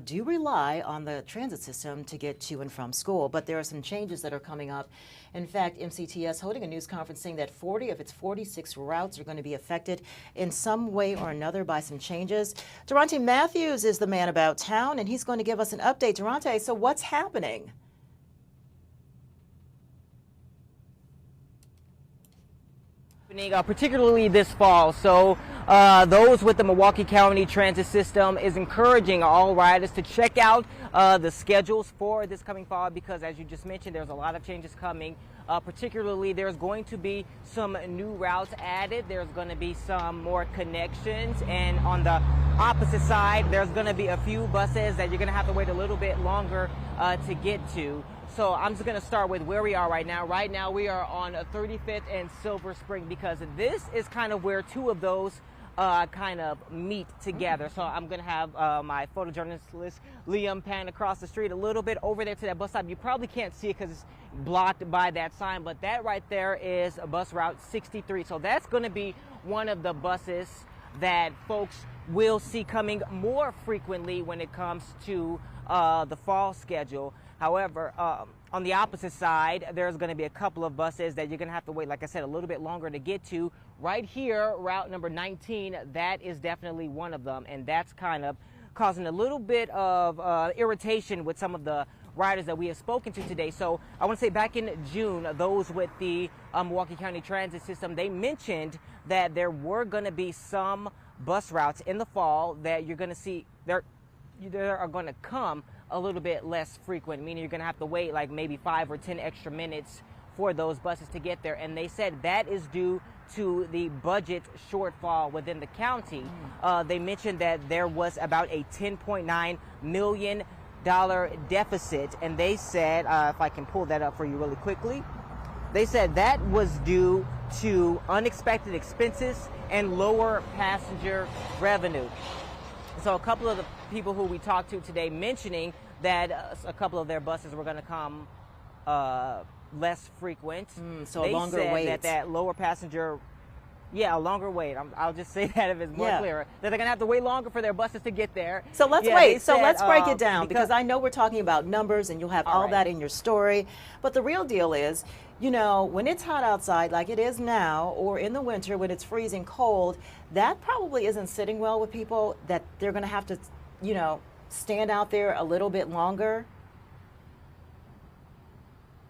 do rely on the transit system to get to and from school. But there are some changes that are coming up. In fact, MCTS holding a news conference saying that 40 of its 46 routes are going to be affected in some way or another by some changes. Durante Matthews is the man about town, and he's going to give us an update. Durante, so what's happening? Particularly this fall. So those with the Milwaukee County Transit System is encouraging all riders to check out the schedules for this coming fall, because as you just mentioned, there's a lot of changes coming. Particularly, there's going to be some new routes added. There's going to be some more connections, and on the opposite side, there's going to be a few buses that you're going to have to wait a little bit longer to get to. So I'm just going to start with where we are right now. Right now we are on 35th and Silver Spring, because this is kind of where two of those kind of meet together. So I'm going to have my photojournalist Liam pan across the street a little bit over there to that bus stop. You probably can't see it because it's blocked by that sign, but that right there is bus route 63. So that's going to be one of the buses that folks will see coming more frequently when it comes to the fall schedule. However, on the opposite side, there's going to be a couple of buses that you're going to have to wait, like I said, a little bit longer to get to. Right here, route number 19, that is definitely one of them, and that's kind of causing a little bit of irritation with some of the riders that we have spoken to today. So I want to say back in June, those with the Milwaukee County Transit System, they mentioned that there were going to be some bus routes in the fall that you're going to see there are going to come a little bit less frequent, meaning you're going to have to wait like maybe 5 or 10 extra minutes for those buses to get there. And they said that is due to the budget shortfall within the county. They mentioned that there was about a $10.9 million deficit, and they said, if I can pull that up for you really quickly, they said that was due to unexpected expenses and lower passenger revenue. So a couple of the people who we talked to today mentioning that a couple of their buses were going to come less frequent. So they a longer said wait. that lower passenger, a longer wait. I'll just say that if it's more clearer. That they're going to have to wait longer for their buses to get there. So let's wait. So let's break it down because I know we're talking about numbers and you'll have all that in your story. But the real deal is, when it's hot outside like it is now, or in the winter when it's freezing cold, that probably isn't sitting well with people, that they're going to have to, stand out there a little bit longer.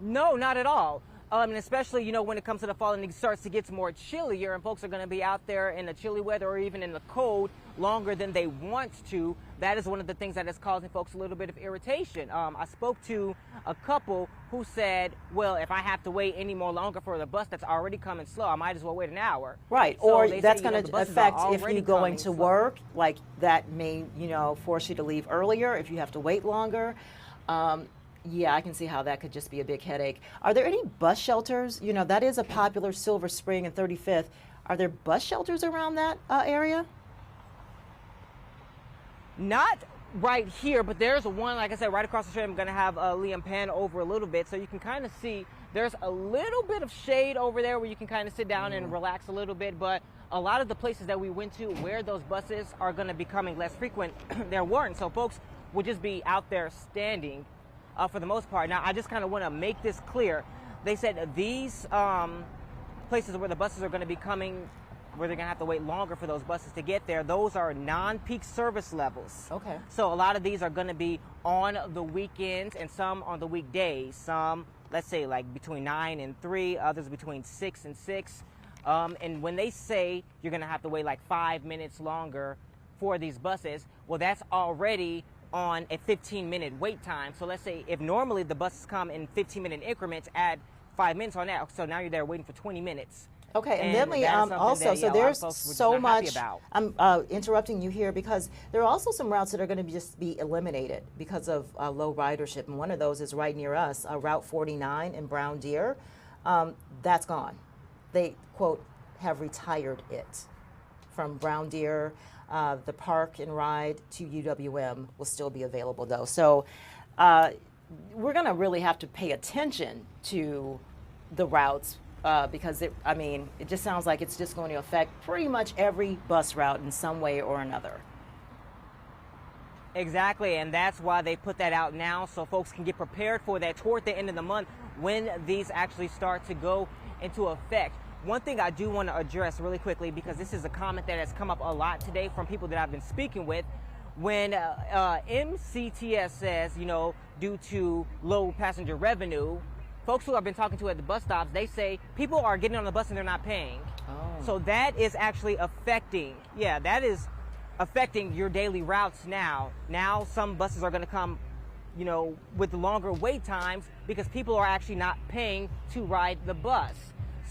No, not at all. And especially, when it comes to the fall and it starts to get more chillier and folks are going to be out there in the chilly weather or even in the cold longer than they want to, that is one of the things that is causing folks a little bit of irritation. I spoke to a couple who said, well, if I have to wait any more longer for the bus that's already coming slow, I might as well wait an hour. Right, so or that's going to affect if you're going to work, like that may, force you to leave earlier if you have to wait longer. Yeah, I can see how that could just be a big headache. Are there any bus shelters? That is a popular Silver Spring and 35th. Are there bus shelters around that area? Not right here, but there's one, like I said, right across the street. I'm going to have Liam pan over a little bit so you can kind of see there's a little bit of shade over there where you can kind of sit down and relax a little bit. But a lot of the places that we went to where those buses are going to be coming less frequent, there weren't. So folks would just be out there standing for the most part. Now, I just kind of want to make this clear. They said these places where the buses are going to be coming, where they're going to have to wait longer for those buses to get there, those are non-peak service levels. Okay. So a lot of these are going to be on the weekends and some on the weekdays. Some, let's say, like between 9 and 3, others between 6 and 6. And when they say you're going to have to wait like 5 minutes longer for these buses, well, that's already on a 15-minute wait time. So let's say if normally the buses come in 15-minute increments, add 5 minutes on that. So now you're there waiting for 20 minutes. Okay, and then we also, so there's so much, I'm interrupting you here because there are also some routes that are going to just be eliminated because of low ridership. And one of those is right near us, Route 49 in Brown Deer. That's gone. They, quote, have retired it from Brown Deer. The park and ride to UWM will still be available though. So we're going to really have to pay attention to the routes because it just sounds like it's just going to affect pretty much every bus route in some way or another. Exactly, and that's why they put that out now so folks can get prepared for that toward the end of the month when these actually start to go into effect. One thing I do want to address really quickly, because this is a comment that has come up a lot today from people that I've been speaking with, when MCTS says, due to low passenger revenue, folks who I've been talking to at the bus stops, they say people are getting on the bus and they're not paying. Oh. So that is actually affecting your daily routes now. Now some buses are going to come, with longer wait times because people are actually not paying to ride the bus.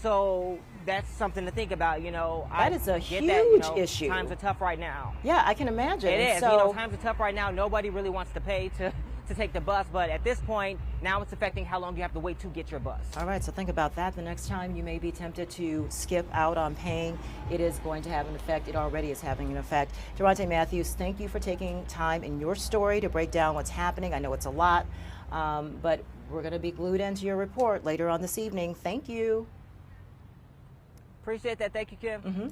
So that's something to think about, That is a huge issue. Times are tough right now. Yeah, I can imagine. It is. So, times are tough right now. Nobody really wants to pay to take the bus, but at this point, now it's affecting how long you have to wait to get your bus. All right, so think about that. The next time you may be tempted to skip out on paying, it is going to have an effect. It already is having an effect. Durante Matthews, thank you for taking time in your story to break down what's happening. I know it's a lot, but we're going to be glued into your report later on this evening. Thank you. Appreciate that. Thank you, Kim. Mm-hmm.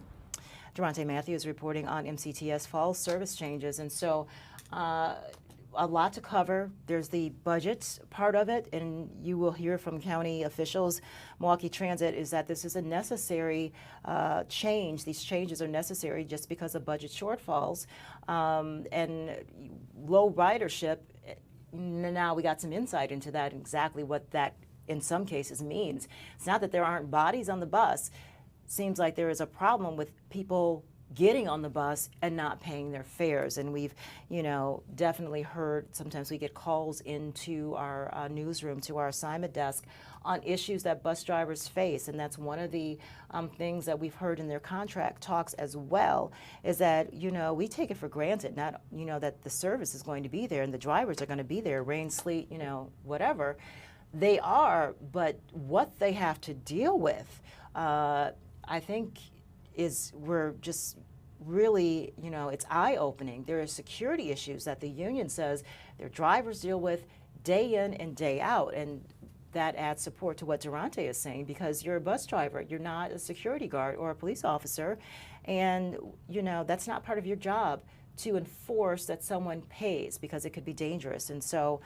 Durante Matthews reporting on MCTS fall service changes. And so a lot to cover. There's the budget part of it, and you will hear from county officials. Milwaukee Transit is that this is a necessary change. These changes are necessary just because of budget shortfalls and low ridership. Now we got some insight into that, exactly what that in some cases means. It's not that there aren't bodies on the bus. Seems like there is a problem with people getting on the bus and not paying their fares. And we've, definitely heard, sometimes we get calls into our newsroom, to our assignment desk on issues that bus drivers face. And that's one of the things that we've heard in their contract talks as well, is that, we take it for granted, not, that the service is going to be there and the drivers are going to be there, rain, sleet, whatever. They are, but what they have to deal with, I think, we're just really, it's eye-opening. There are security issues that the union says their drivers deal with day in and day out, and that adds support to what Durante is saying, because you're a bus driver, you're not a security guard or a police officer, and that's not part of your job to enforce that someone pays, because it could be dangerous. And so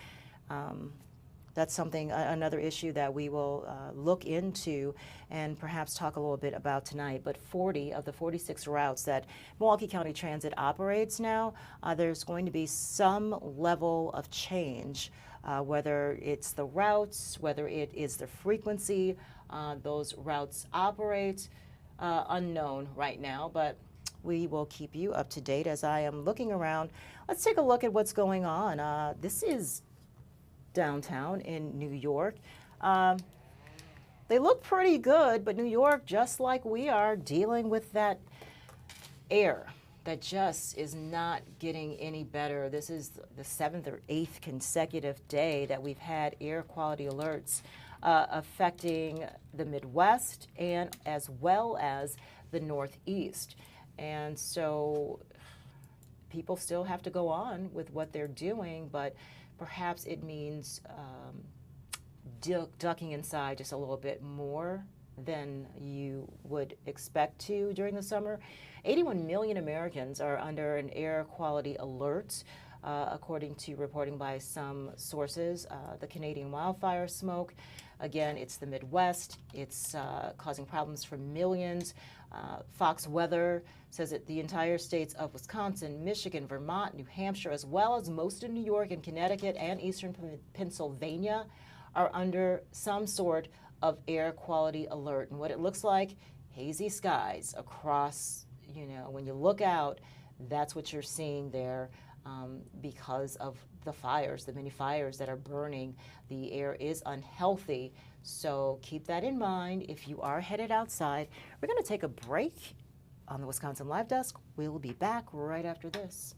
that's something, another issue that we will look into and perhaps talk a little bit about tonight. But 40 of the 46 routes that Milwaukee County Transit operates now, there's going to be some level of change, whether it's the routes, whether it is the frequency those routes operate, unknown right now, but we will keep you up to date as I am looking around. Let's take a look at what's going on. This is downtown in New York. They look pretty good, but New York, just like we are, dealing with that air that just is not getting any better. This is the 7th or 8th consecutive day that we've had air quality alerts affecting the Midwest and as well as the Northeast. And so people still have to go on with what they're doing, but perhaps it means ducking inside just a little bit more than you would expect to during the summer. 81 million Americans are under an air quality alert, according to reporting by some sources. The Canadian wildfire smoke, again, it's the Midwest. It's causing problems for millions. Fox Weather says that the entire states of Wisconsin, Michigan, Vermont, New Hampshire, as well as most of New York and Connecticut and eastern Pennsylvania are under some sort of air quality alert. And what it looks like, hazy skies across, when you look out, that's what you're seeing there because of the fires, the many fires that are burning. The air is unhealthy. So keep that in mind if you are headed outside. We're going to take a break on the Wisconsin Live Desk. We'll be back right after this.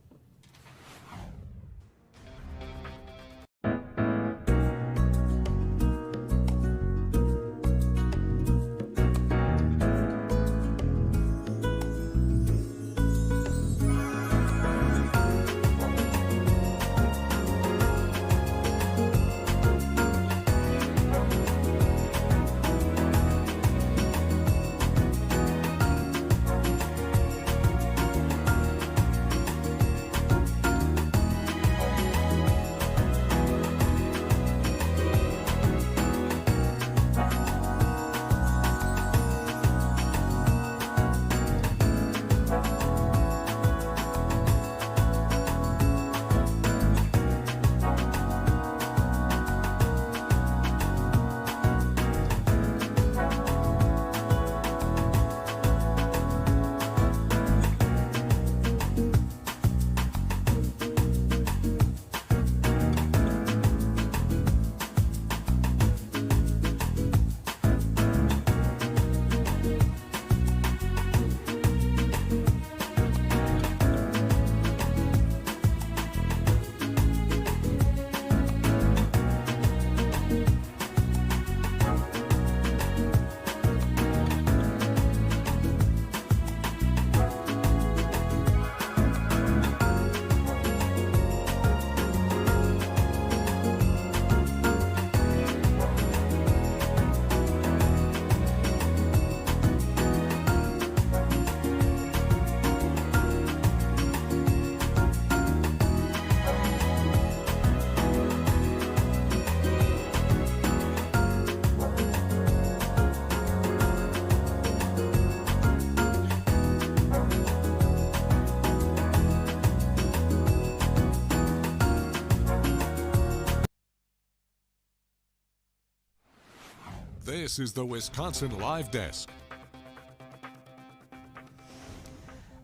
This is the Wisconsin Live Desk.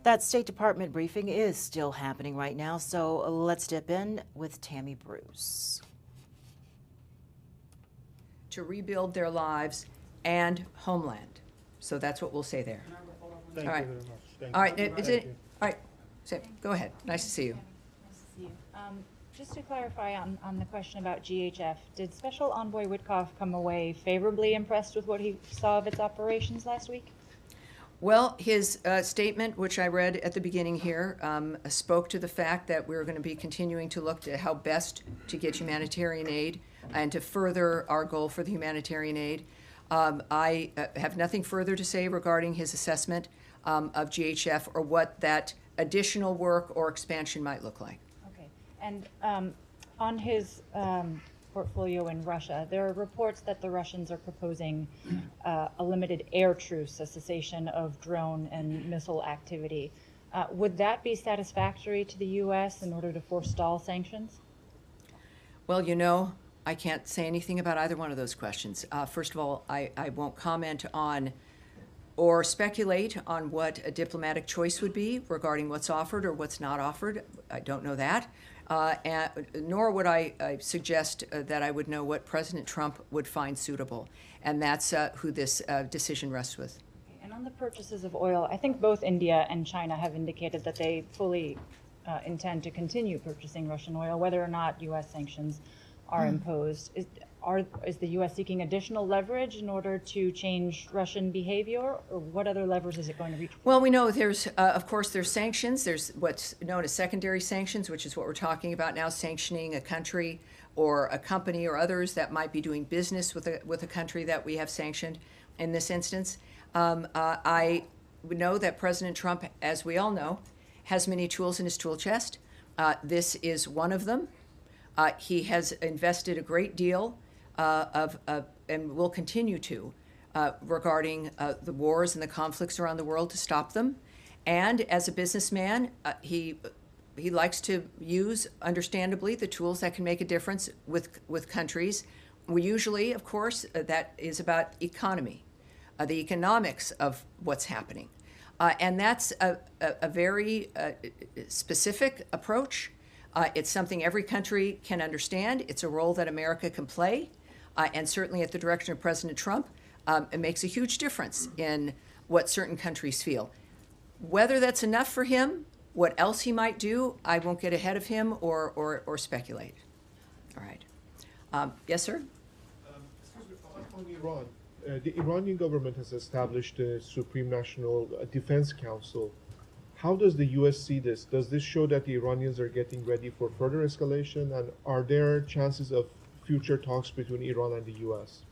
That State Department briefing is still happening right now, so let's dip in with Tammy Bruce. To rebuild their lives and homeland. So that's what we'll say there. Thank All right. you very much. Thank All right. you. Is it? All right. So, go ahead. Nice to see you. Nice to see you. Just to clarify on the question about GHF, did Special Envoy Witkoff come away favorably impressed with what he saw of its operations last week? Well, his statement, which I read at the beginning here, spoke to the fact that we're going to be continuing to look at how best to get humanitarian aid and to further our goal for the humanitarian aid. I have nothing further to say regarding his assessment of GHF or what that additional work or expansion might look like. Okay. And on his portfolio in Russia, there are reports that the Russians are proposing a limited air truce, a cessation of drone and missile activity. Would that be satisfactory to the U.S. in order to forestall sanctions? Well, you know, I can't say anything about either one of those questions. First of all, I won't comment on or speculate on what a diplomatic choice would be regarding what's offered or what's not offered. I don't know that. Nor would I suggest that I would know what President Trump would find suitable. And that's who this decision rests with. And on the purchases of oil, I think both India and China have indicated that they fully intend to continue purchasing Russian oil, whether or not U.S. sanctions are imposed. Is the U.S. seeking additional leverage in order to change Russian behavior, or what other levers is it going to reach? Well, we know there's, of course, there's sanctions. There's what's known as secondary sanctions, which is what we're talking about now, sanctioning a country or a company or others that might be doing business with a country that we have sanctioned in this instance. I know that President Trump, as we all know, has many tools in his tool chest. This is one of them. He has invested a great deal and will continue to, regarding the wars and the conflicts around the world to stop them. And as a businessman, he likes to use, understandably, the tools that can make a difference with countries. We usually, of course, that is about economy, the economics of what's happening. And that's a very specific approach. It's something every country can understand. It's a role that America can play. And certainly at the direction of President Trump, it makes a huge difference in what certain countries feel. Whether that's enough for him, what else he might do, I won't get ahead of him or speculate. All right. Yes, sir? Excuse me, on Iran. The Iranian government has established a Supreme National Defense Council. How does the U.S. see this? Does this show that the Iranians are getting ready for further escalation? And are there chances of future talks between Iran and the U.S.?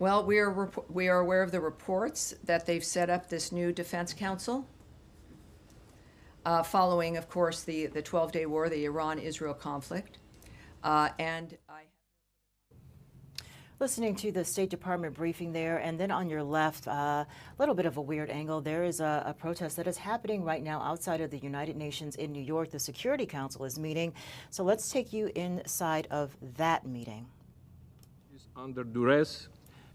Well, we are aware of the reports that they've set up this new defense council following, of course, the 12-day war, the Iran-Israel conflict. Listening to the State Department briefing there, and then on your left, a little bit of a weird angle, there is a protest that is happening right now outside of the United Nations in New York. The Security Council is meeting. So let's take you inside of that meeting. Is under duress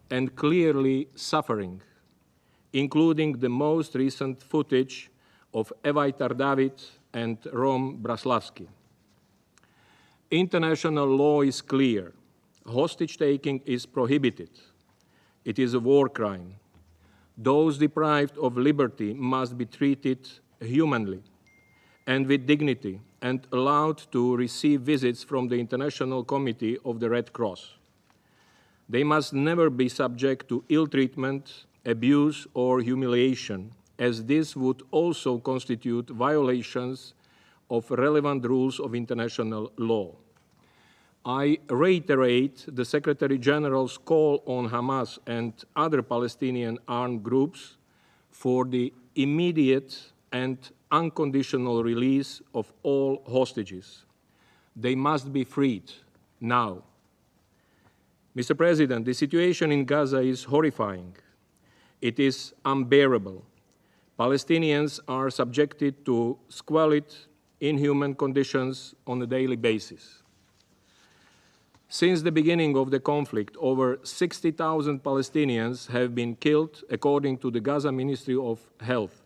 and clearly suffering, including the most recent footage of Evaitar David and Rom Braslavsky. International law is clear. Hostage-taking is prohibited. It is a war crime. Those deprived of liberty must be treated humanly and with dignity and allowed to receive visits from the International Committee of the Red Cross. They must never be subject to ill treatment, abuse, or humiliation, as this would also constitute violations of relevant rules of international law. I reiterate the Secretary General's call on Hamas and other Palestinian armed groups for the immediate and unconditional release of all hostages. They must be freed now. Mr. President, the situation in Gaza is horrifying. It is unbearable. Palestinians are subjected to squalid, inhuman conditions on a daily basis. Since the beginning of the conflict, over 60,000 Palestinians have been killed, according to the Gaza Ministry of Health.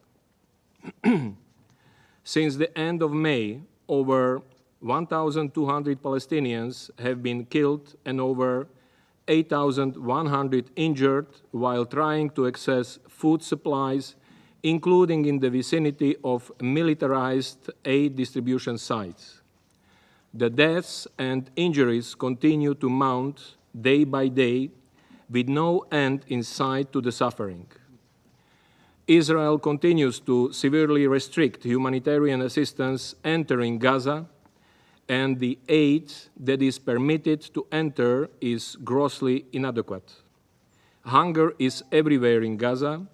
Since the end of May, over 1,200 Palestinians have been killed and over 8,100 injured while trying to access food supplies, including in the vicinity of militarized aid distribution sites. The deaths and injuries continue to mount day by day with no end in sight to the suffering. Israel continues to severely restrict humanitarian assistance entering Gaza, and the aid that is permitted to enter is grossly inadequate. Hunger is everywhere in Gaza,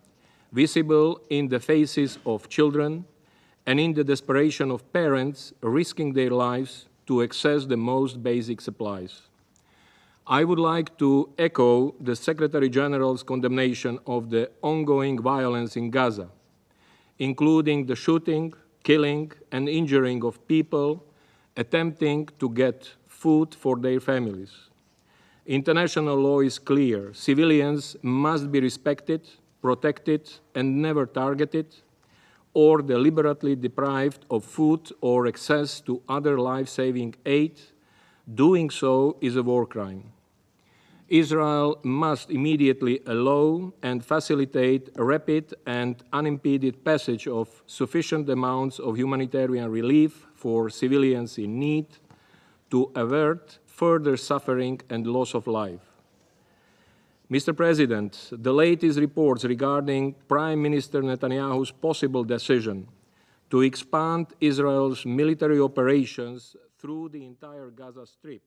visible in the faces of children and in the desperation of parents risking their lives to access the most basic supplies. I would like to echo the Secretary General's condemnation of the ongoing violence in Gaza, including the shooting, killing, and injuring of people attempting to get food for their families. International law is clear. Civilians must be respected, protected, and never targeted, or deliberately deprived of food or access to other life-saving aid. Doing so is a war crime. Israel must immediately allow and facilitate rapid and unimpeded passage of sufficient amounts of humanitarian relief for civilians in need to avert further suffering and loss of life. Mr. President, the latest reports regarding Prime Minister Netanyahu's possible decision to expand Israel's military operations through the entire Gaza Strip,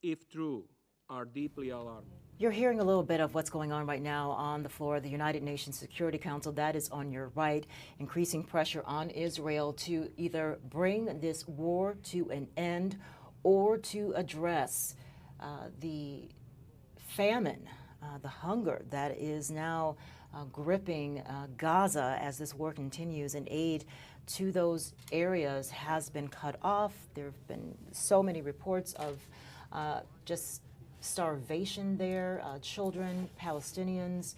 if true, are deeply alarming. You're hearing a little bit of what's going on right now on the floor of the United Nations Security Council. That is on your right, increasing pressure on Israel to either bring this war to an end or to address the famine, the hunger that is now gripping Gaza as this war continues, and aid to those areas has been cut off. There have been so many reports of just starvation there, children, Palestinians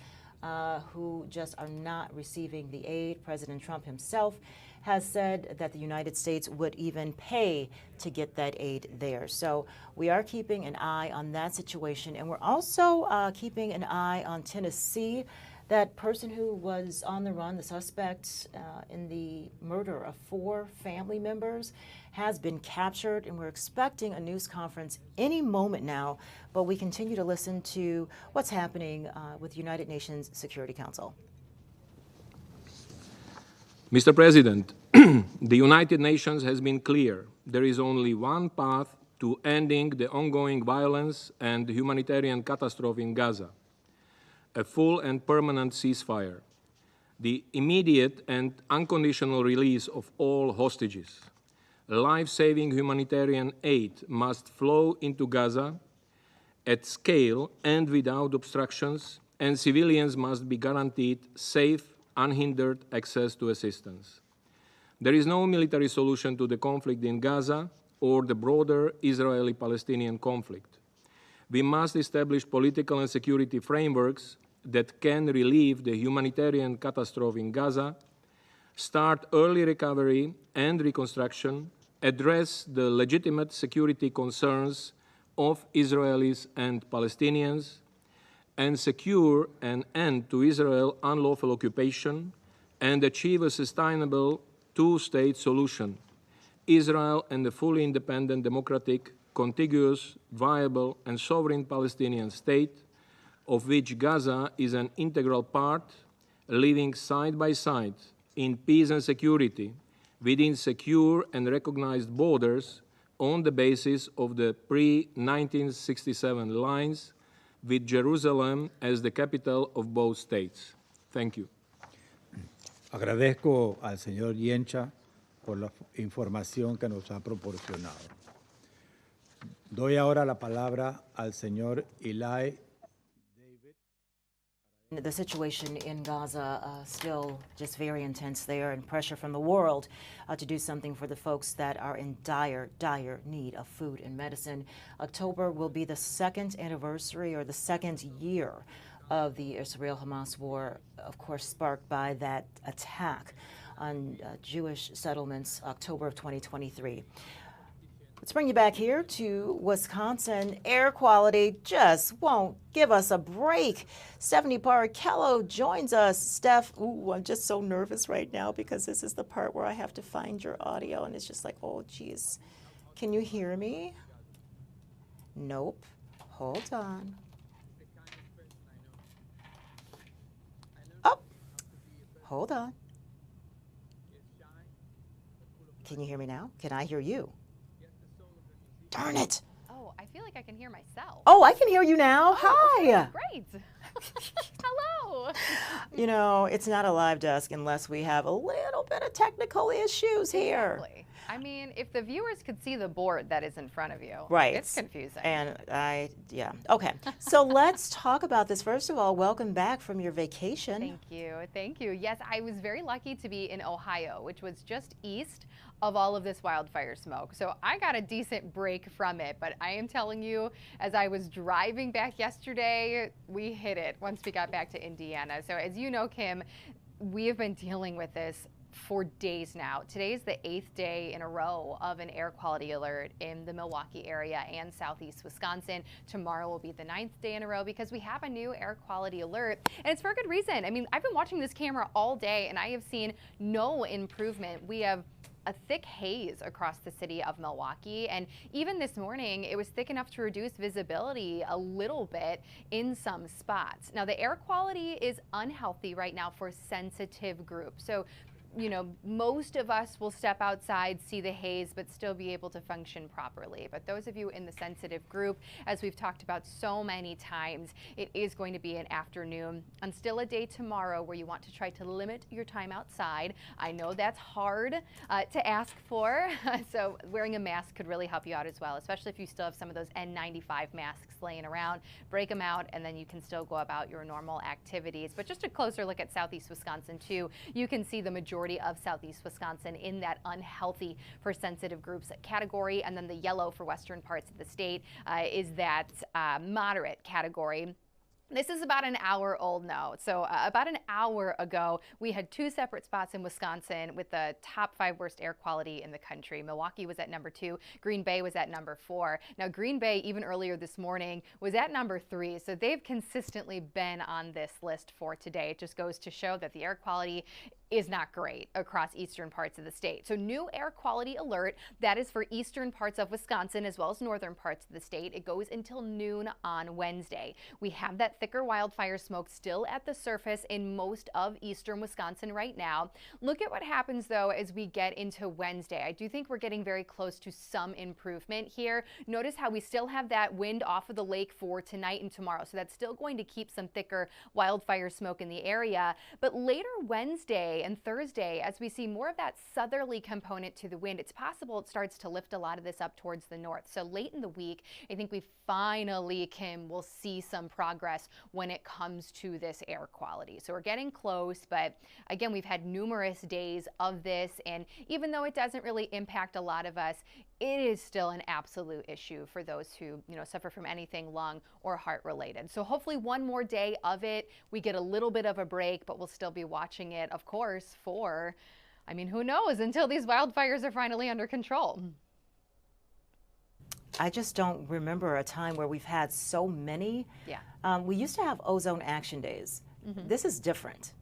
who just are not receiving the aid. President Trump himself has said that the United States would even pay to get that aid there. So we are keeping an eye on that situation, and we're also keeping an eye on Tennessee. That person who was on the run, the suspect in the murder of 4 family members, has been captured, and we're expecting a news conference any moment now, but we continue to listen to what's happening with the United Nations Security Council. Mr. President, the United Nations has been clear. There is only one path to ending the ongoing violence and humanitarian catastrophe in Gaza: a full and permanent ceasefire, the immediate and unconditional release of all hostages. Life-saving humanitarian aid must flow into Gaza at scale and without obstructions, and civilians must be guaranteed safe, unhindered access to assistance. There is no military solution to the conflict in Gaza or the broader Israeli-Palestinian conflict. We must establish political and security frameworks that can relieve the humanitarian catastrophe in Gaza, start early recovery and reconstruction, address the legitimate security concerns of Israelis and Palestinians, and secure an end to Israel's unlawful occupation and achieve a sustainable two-state solution: Israel and a fully independent, democratic, contiguous, viable, and sovereign Palestinian state, of which Gaza is an integral part, living side by side in peace and security within secure and recognized borders on the basis of the pre-1967 lines, with Jerusalem as the capital of both states. Thank you. Agradezco al señor Yencha por la información que nos ha proporcionado. Doy ahora la palabra al señor Eli. The situation in Gaza still just very intense there, and pressure from the world to do something for the folks that are in dire, dire need of food and medicine. October will be the 2nd anniversary, or the 2nd year, of the Israel-Hamas war, of course sparked by that attack on Jewish settlements, October of 2023. Let's bring you back here to Wisconsin. Air quality just won't give us a break. Stephanie Barrichello joins us. Steph, ooh, I'm just so nervous right now because this is the part where I have to find your audio, and it's just like, oh, geez. Can you hear me? Nope. Hold on. Oh, hold on. Can you hear me now? Can I hear you? Darn it. Oh, I feel like I can hear myself. Oh, I can hear you now. Hi. Great. Hello. You know, it's not a live desk unless we have a little bit of technical issues here. Exactly. I mean, if the viewers could see the board that is in front of you, Right. it's confusing. And yeah. Okay. So let's talk about this. First of all, welcome back from your vacation. Thank you. Thank you. Yes, I was very lucky to be in Ohio, which was just east of all of this wildfire smoke. So I got a decent break from it, but I am telling you, as I was driving back yesterday, we hit it once we got back to Indiana. So as you know, Kim, we have been dealing with this for days now. Today is the 8th day in a row of an air quality alert in the Milwaukee area and southeast Wisconsin. Tomorrow will be the 9th day in a row because we have a new air quality alert, and it's for a good reason. I mean, I've been watching this camera all day and I have seen no improvement. We have a thick haze across the city of Milwaukee, and even this morning it was thick enough to reduce visibility a little bit in some spots. Now, the air quality is unhealthy right now for sensitive groups. So, you know, most of us will step outside, see the haze, but still be able to function properly. But those of you in the sensitive group, as we've talked about so many times, it is going to be an afternoon and still a day tomorrow where you want to try to limit your time outside. I know that's hard to ask for, so wearing a mask could really help you out as well, especially if you still have some of those N95 masks laying around. Break them out and then you can still go about your normal activities. But just a closer look at southeast Wisconsin too, you can see the majority of southeast Wisconsin in that unhealthy for sensitive groups category, and then the yellow for western parts of the state is that moderate category. This is about an hour old now. So about an hour ago, we had 2 separate spots in Wisconsin with the top 5 worst air quality in the country. Milwaukee was at number 2. Green Bay was at number 4. Now, Green Bay, even earlier this morning, was at number 3. So they've consistently been on this list for today. It just goes to show that the air quality is not great across eastern parts of the state. So new air quality alert, that is for eastern parts of Wisconsin as well as northern parts of the state. It goes until noon on Wednesday. We have that thicker wildfire smoke still at the surface in most of eastern Wisconsin right now. Look at what happens though as we get into Wednesday. I do think we're getting very close to some improvement here. Notice how we still have that wind off of the lake for tonight and tomorrow. So that's still going to keep some thicker wildfire smoke in the area. But later Wednesday and Thursday, as we see more of that southerly component to the wind, it's possible it starts to lift a lot of this up towards the north. So late in the week, I think we finally, Kim, will see some progress when it comes to this air quality. So we're getting close, but again, we've had numerous days of this, and even though it doesn't really impact a lot of us, it is still an absolute issue for those who, you know, suffer from anything lung or heart related. So hopefully one more day of it, we get a little bit of a break, but we'll still be watching it, of course, for, I mean, who knows, until these wildfires are finally under control. I just don't remember a time where we've had so many. Yeah. We used to have ozone action days. Mm-hmm. This is different.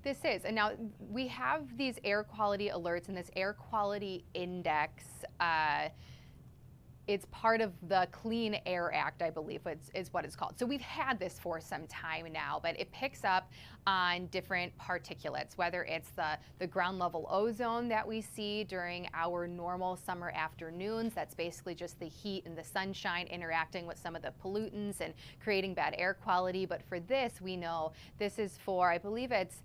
This is, and now we have these air quality alerts and this air quality index. It's part of the Clean Air Act, I believe is what it's called. So we've had this for some time now, but it picks up on different particulates, whether it's the ground level ozone that we see during our normal summer afternoons. That's basically just the heat and the sunshine interacting with some of the pollutants and creating bad air quality. But for this, we know this is for, I believe it's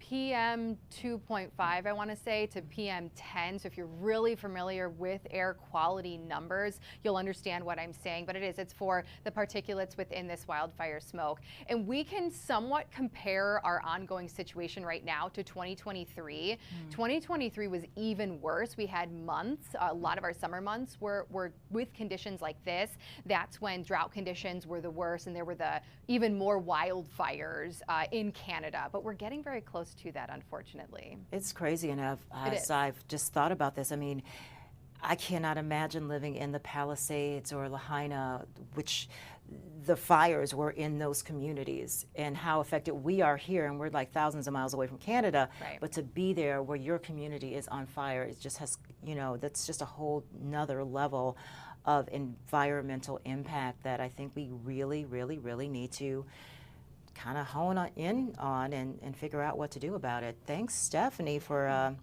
PM 2.5, I want to say, to PM 10. So if you're really familiar with air quality numbers, you'll understand what I'm saying. But it's for the particulates within this wildfire smoke. And we can somewhat compare our ongoing situation right now to 2023. 2023 was even worse. We had months, a lot of our summer months were with conditions like this. That's when drought conditions were the worst, and there were the even more wildfires in Canada. But we're getting very close to that, unfortunately. It's crazy enough. As I've just thought about this, I mean, I cannot imagine living in the Palisades or Lahaina, which the fires were in those communities, and how affected we are here. And we're like thousands of miles away from Canada. Right. But to be there where your community is on fire, it just has, you know, that's just a whole nother level of environmental impact that I think we really, really, really need to kind of hone in on and figure out what to do about it. Thanks, Stephanie, for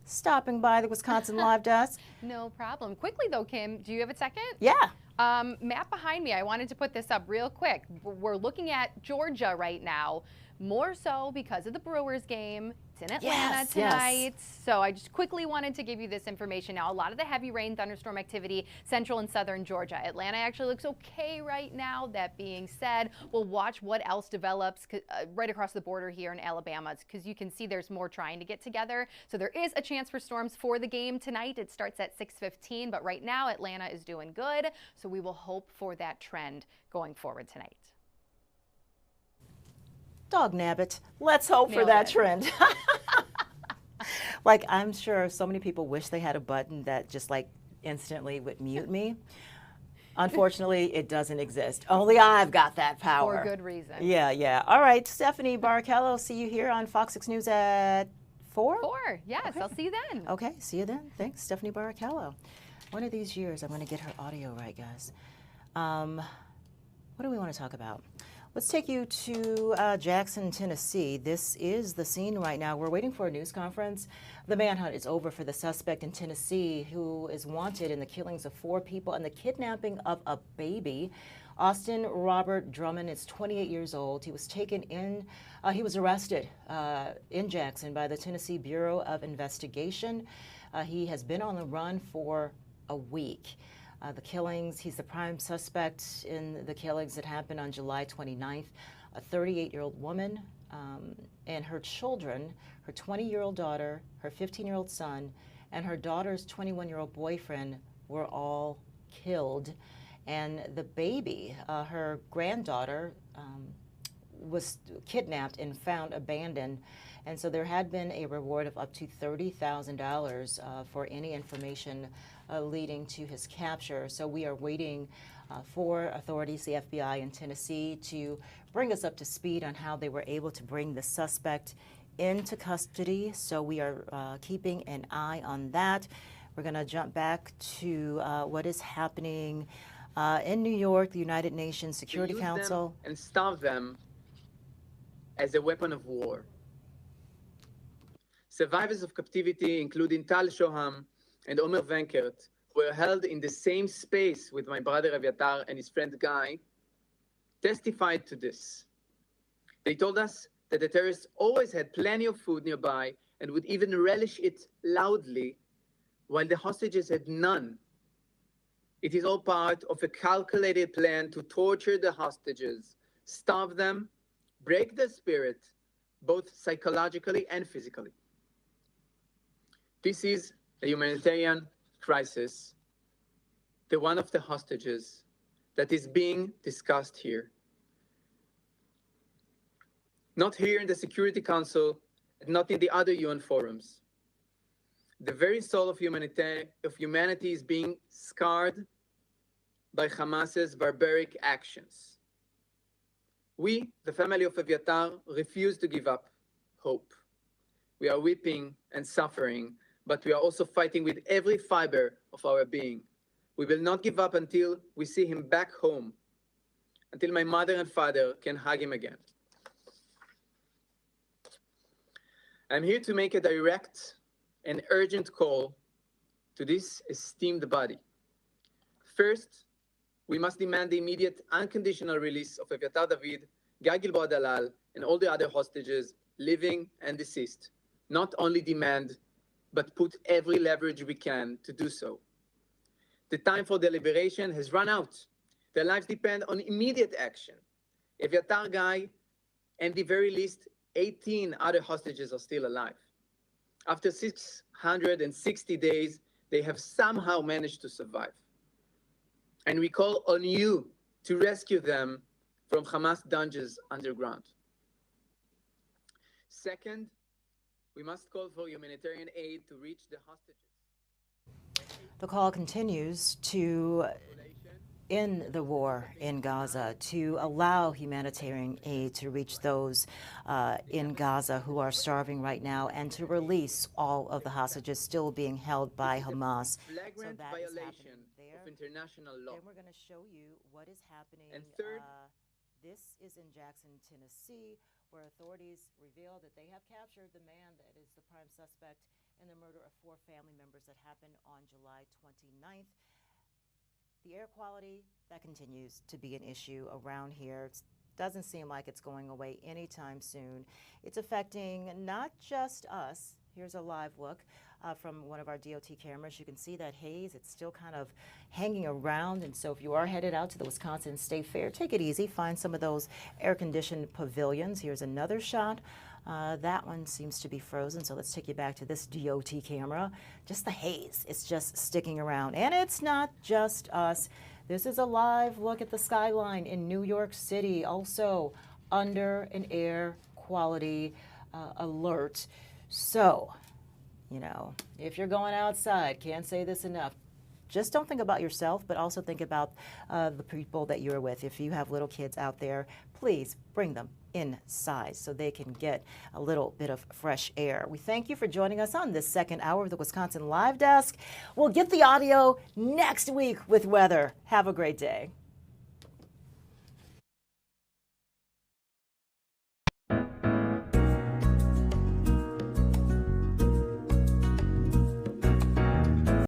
stopping by the Wisconsin Live Desk. No problem. Quickly though, Kim, do you have a second? Yeah. Map behind me, I wanted to put this up real quick. We're looking at Georgia right now, more so because of the Brewers game. It's in Atlanta tonight. Yes. So I just quickly wanted to give you this information. Now, a lot of the heavy rain, thunderstorm activity, central and southern Georgia. Atlanta actually looks okay right now. That being said, we'll watch what else develops right across the border here in Alabama, because you can see there's more trying to get together. So there is a chance for storms for the game tonight. It starts at 6:15, but right now Atlanta is doing good. So we will hope for that trend going forward tonight. Dog nabbit. Let's hope for that trend. Like, I'm sure so many people wish they had a button that just like instantly would mute me. Unfortunately, it doesn't exist. Only I've got that power. For good reason. Yeah, yeah. All right, Stephanie Barrichello, see you here on Fox 6 News at 4? 4, yes. Okay. I'll see you then. Okay, see you then. Thanks, Stephanie Barrichello. One of these years, I'm going to get her audio right, guys. What do we want to talk about? Let's take you to Jackson, Tennessee. This is the scene right now. We're waiting for a news conference. The manhunt is over for the suspect in Tennessee who is wanted in the killings of 4 people and the kidnapping of a baby. Austin Robert Drummond is 28 years old. He was taken in, he was arrested in Jackson by the Tennessee Bureau of Investigation. He has been on the run for a week. The killings, he's the prime suspect in the killings that happened on July 29th. A 38-year-old woman and her children, her 20-year-old daughter, her 15-year-old son, and her daughter's 21-year-old boyfriend were all killed. And the baby, her granddaughter, was kidnapped and found abandoned. And so there had been a reward of up to $30,000 for any information leading to his capture. So we are waiting for authorities, the FBI in Tennessee, to bring us up to speed on how they were able to bring the suspect into custody. So we are keeping an eye on that. We're going to jump back to what is happening in New York, the United Nations Security Council. And starve them as a weapon of war. Survivors of captivity, including Tal Shoham and Omer Venkert, were held in the same space with my brother Aviatar and his friend Guy, testified to this. They told us that the terrorists always had plenty of food nearby and would even relish it loudly, while the hostages had none. It is all part of a calculated plan to torture the hostages, starve them, break their spirit, both psychologically and physically. This is a humanitarian crisis, the one of the hostages, that is being discussed here. Not here in the Security Council, and not in the other UN forums. The very soul of humanity is being scarred by Hamas's barbaric actions. We, the family of Aviatar, refuse to give up hope. We are weeping and suffering, but we are also fighting with every fiber of our being. We will not give up until we see him back home, until my mother and father can hug him again. I'm here to make a direct and urgent call to this esteemed body. First, we must demand the immediate unconditional release of Aviatar David, Guy Gilboa Dalal, and all the other hostages, living and deceased. Not only demand, but put every leverage we can to do so. The time for deliberation has run out. Their lives depend on immediate action. Aviatar, Guy, and the very least 18 other hostages are still alive. After 660 days, they have somehow managed to survive. And we call on you to rescue them from Hamas dungeons underground. Second, we must call for humanitarian aid to reach the hostages. The call continues to end the war in Gaza, to allow humanitarian aid to reach those in Gaza who are starving right now, and to release all of the hostages still being held by Hamas. Flagrant violation of international law. Then we're going to show you what is happening. And third, this is in Jackson, Tennessee, where authorities reveal that they have captured the man that is the prime suspect in the murder of 4 family members that happened on July 29th. The air quality, that continues to be an issue around here. It doesn't seem like it's going away anytime soon. It's affecting not just us. Here's a live look from one of our DOT cameras. You can see that haze. It's still kind of hanging around. And so if you are headed out to the Wisconsin State Fair, take it easy. Find some of those air-conditioned pavilions. Here's another shot. That one seems to be frozen, so let's take you back to this DOT camera. Just the haze, it's just sticking around. And it's not just us. This is a live look at the skyline in New York City, also under an air quality alert. So, you know, if you're going outside, can't say this enough, just don't think about yourself, but also think about the people that you're with. If you have little kids out there, please bring them inside so they can get a little bit of fresh air. We thank you for joining us on this second hour of the Wisconsin Live Desk. We'll get the audio next week with weather. Have a great day.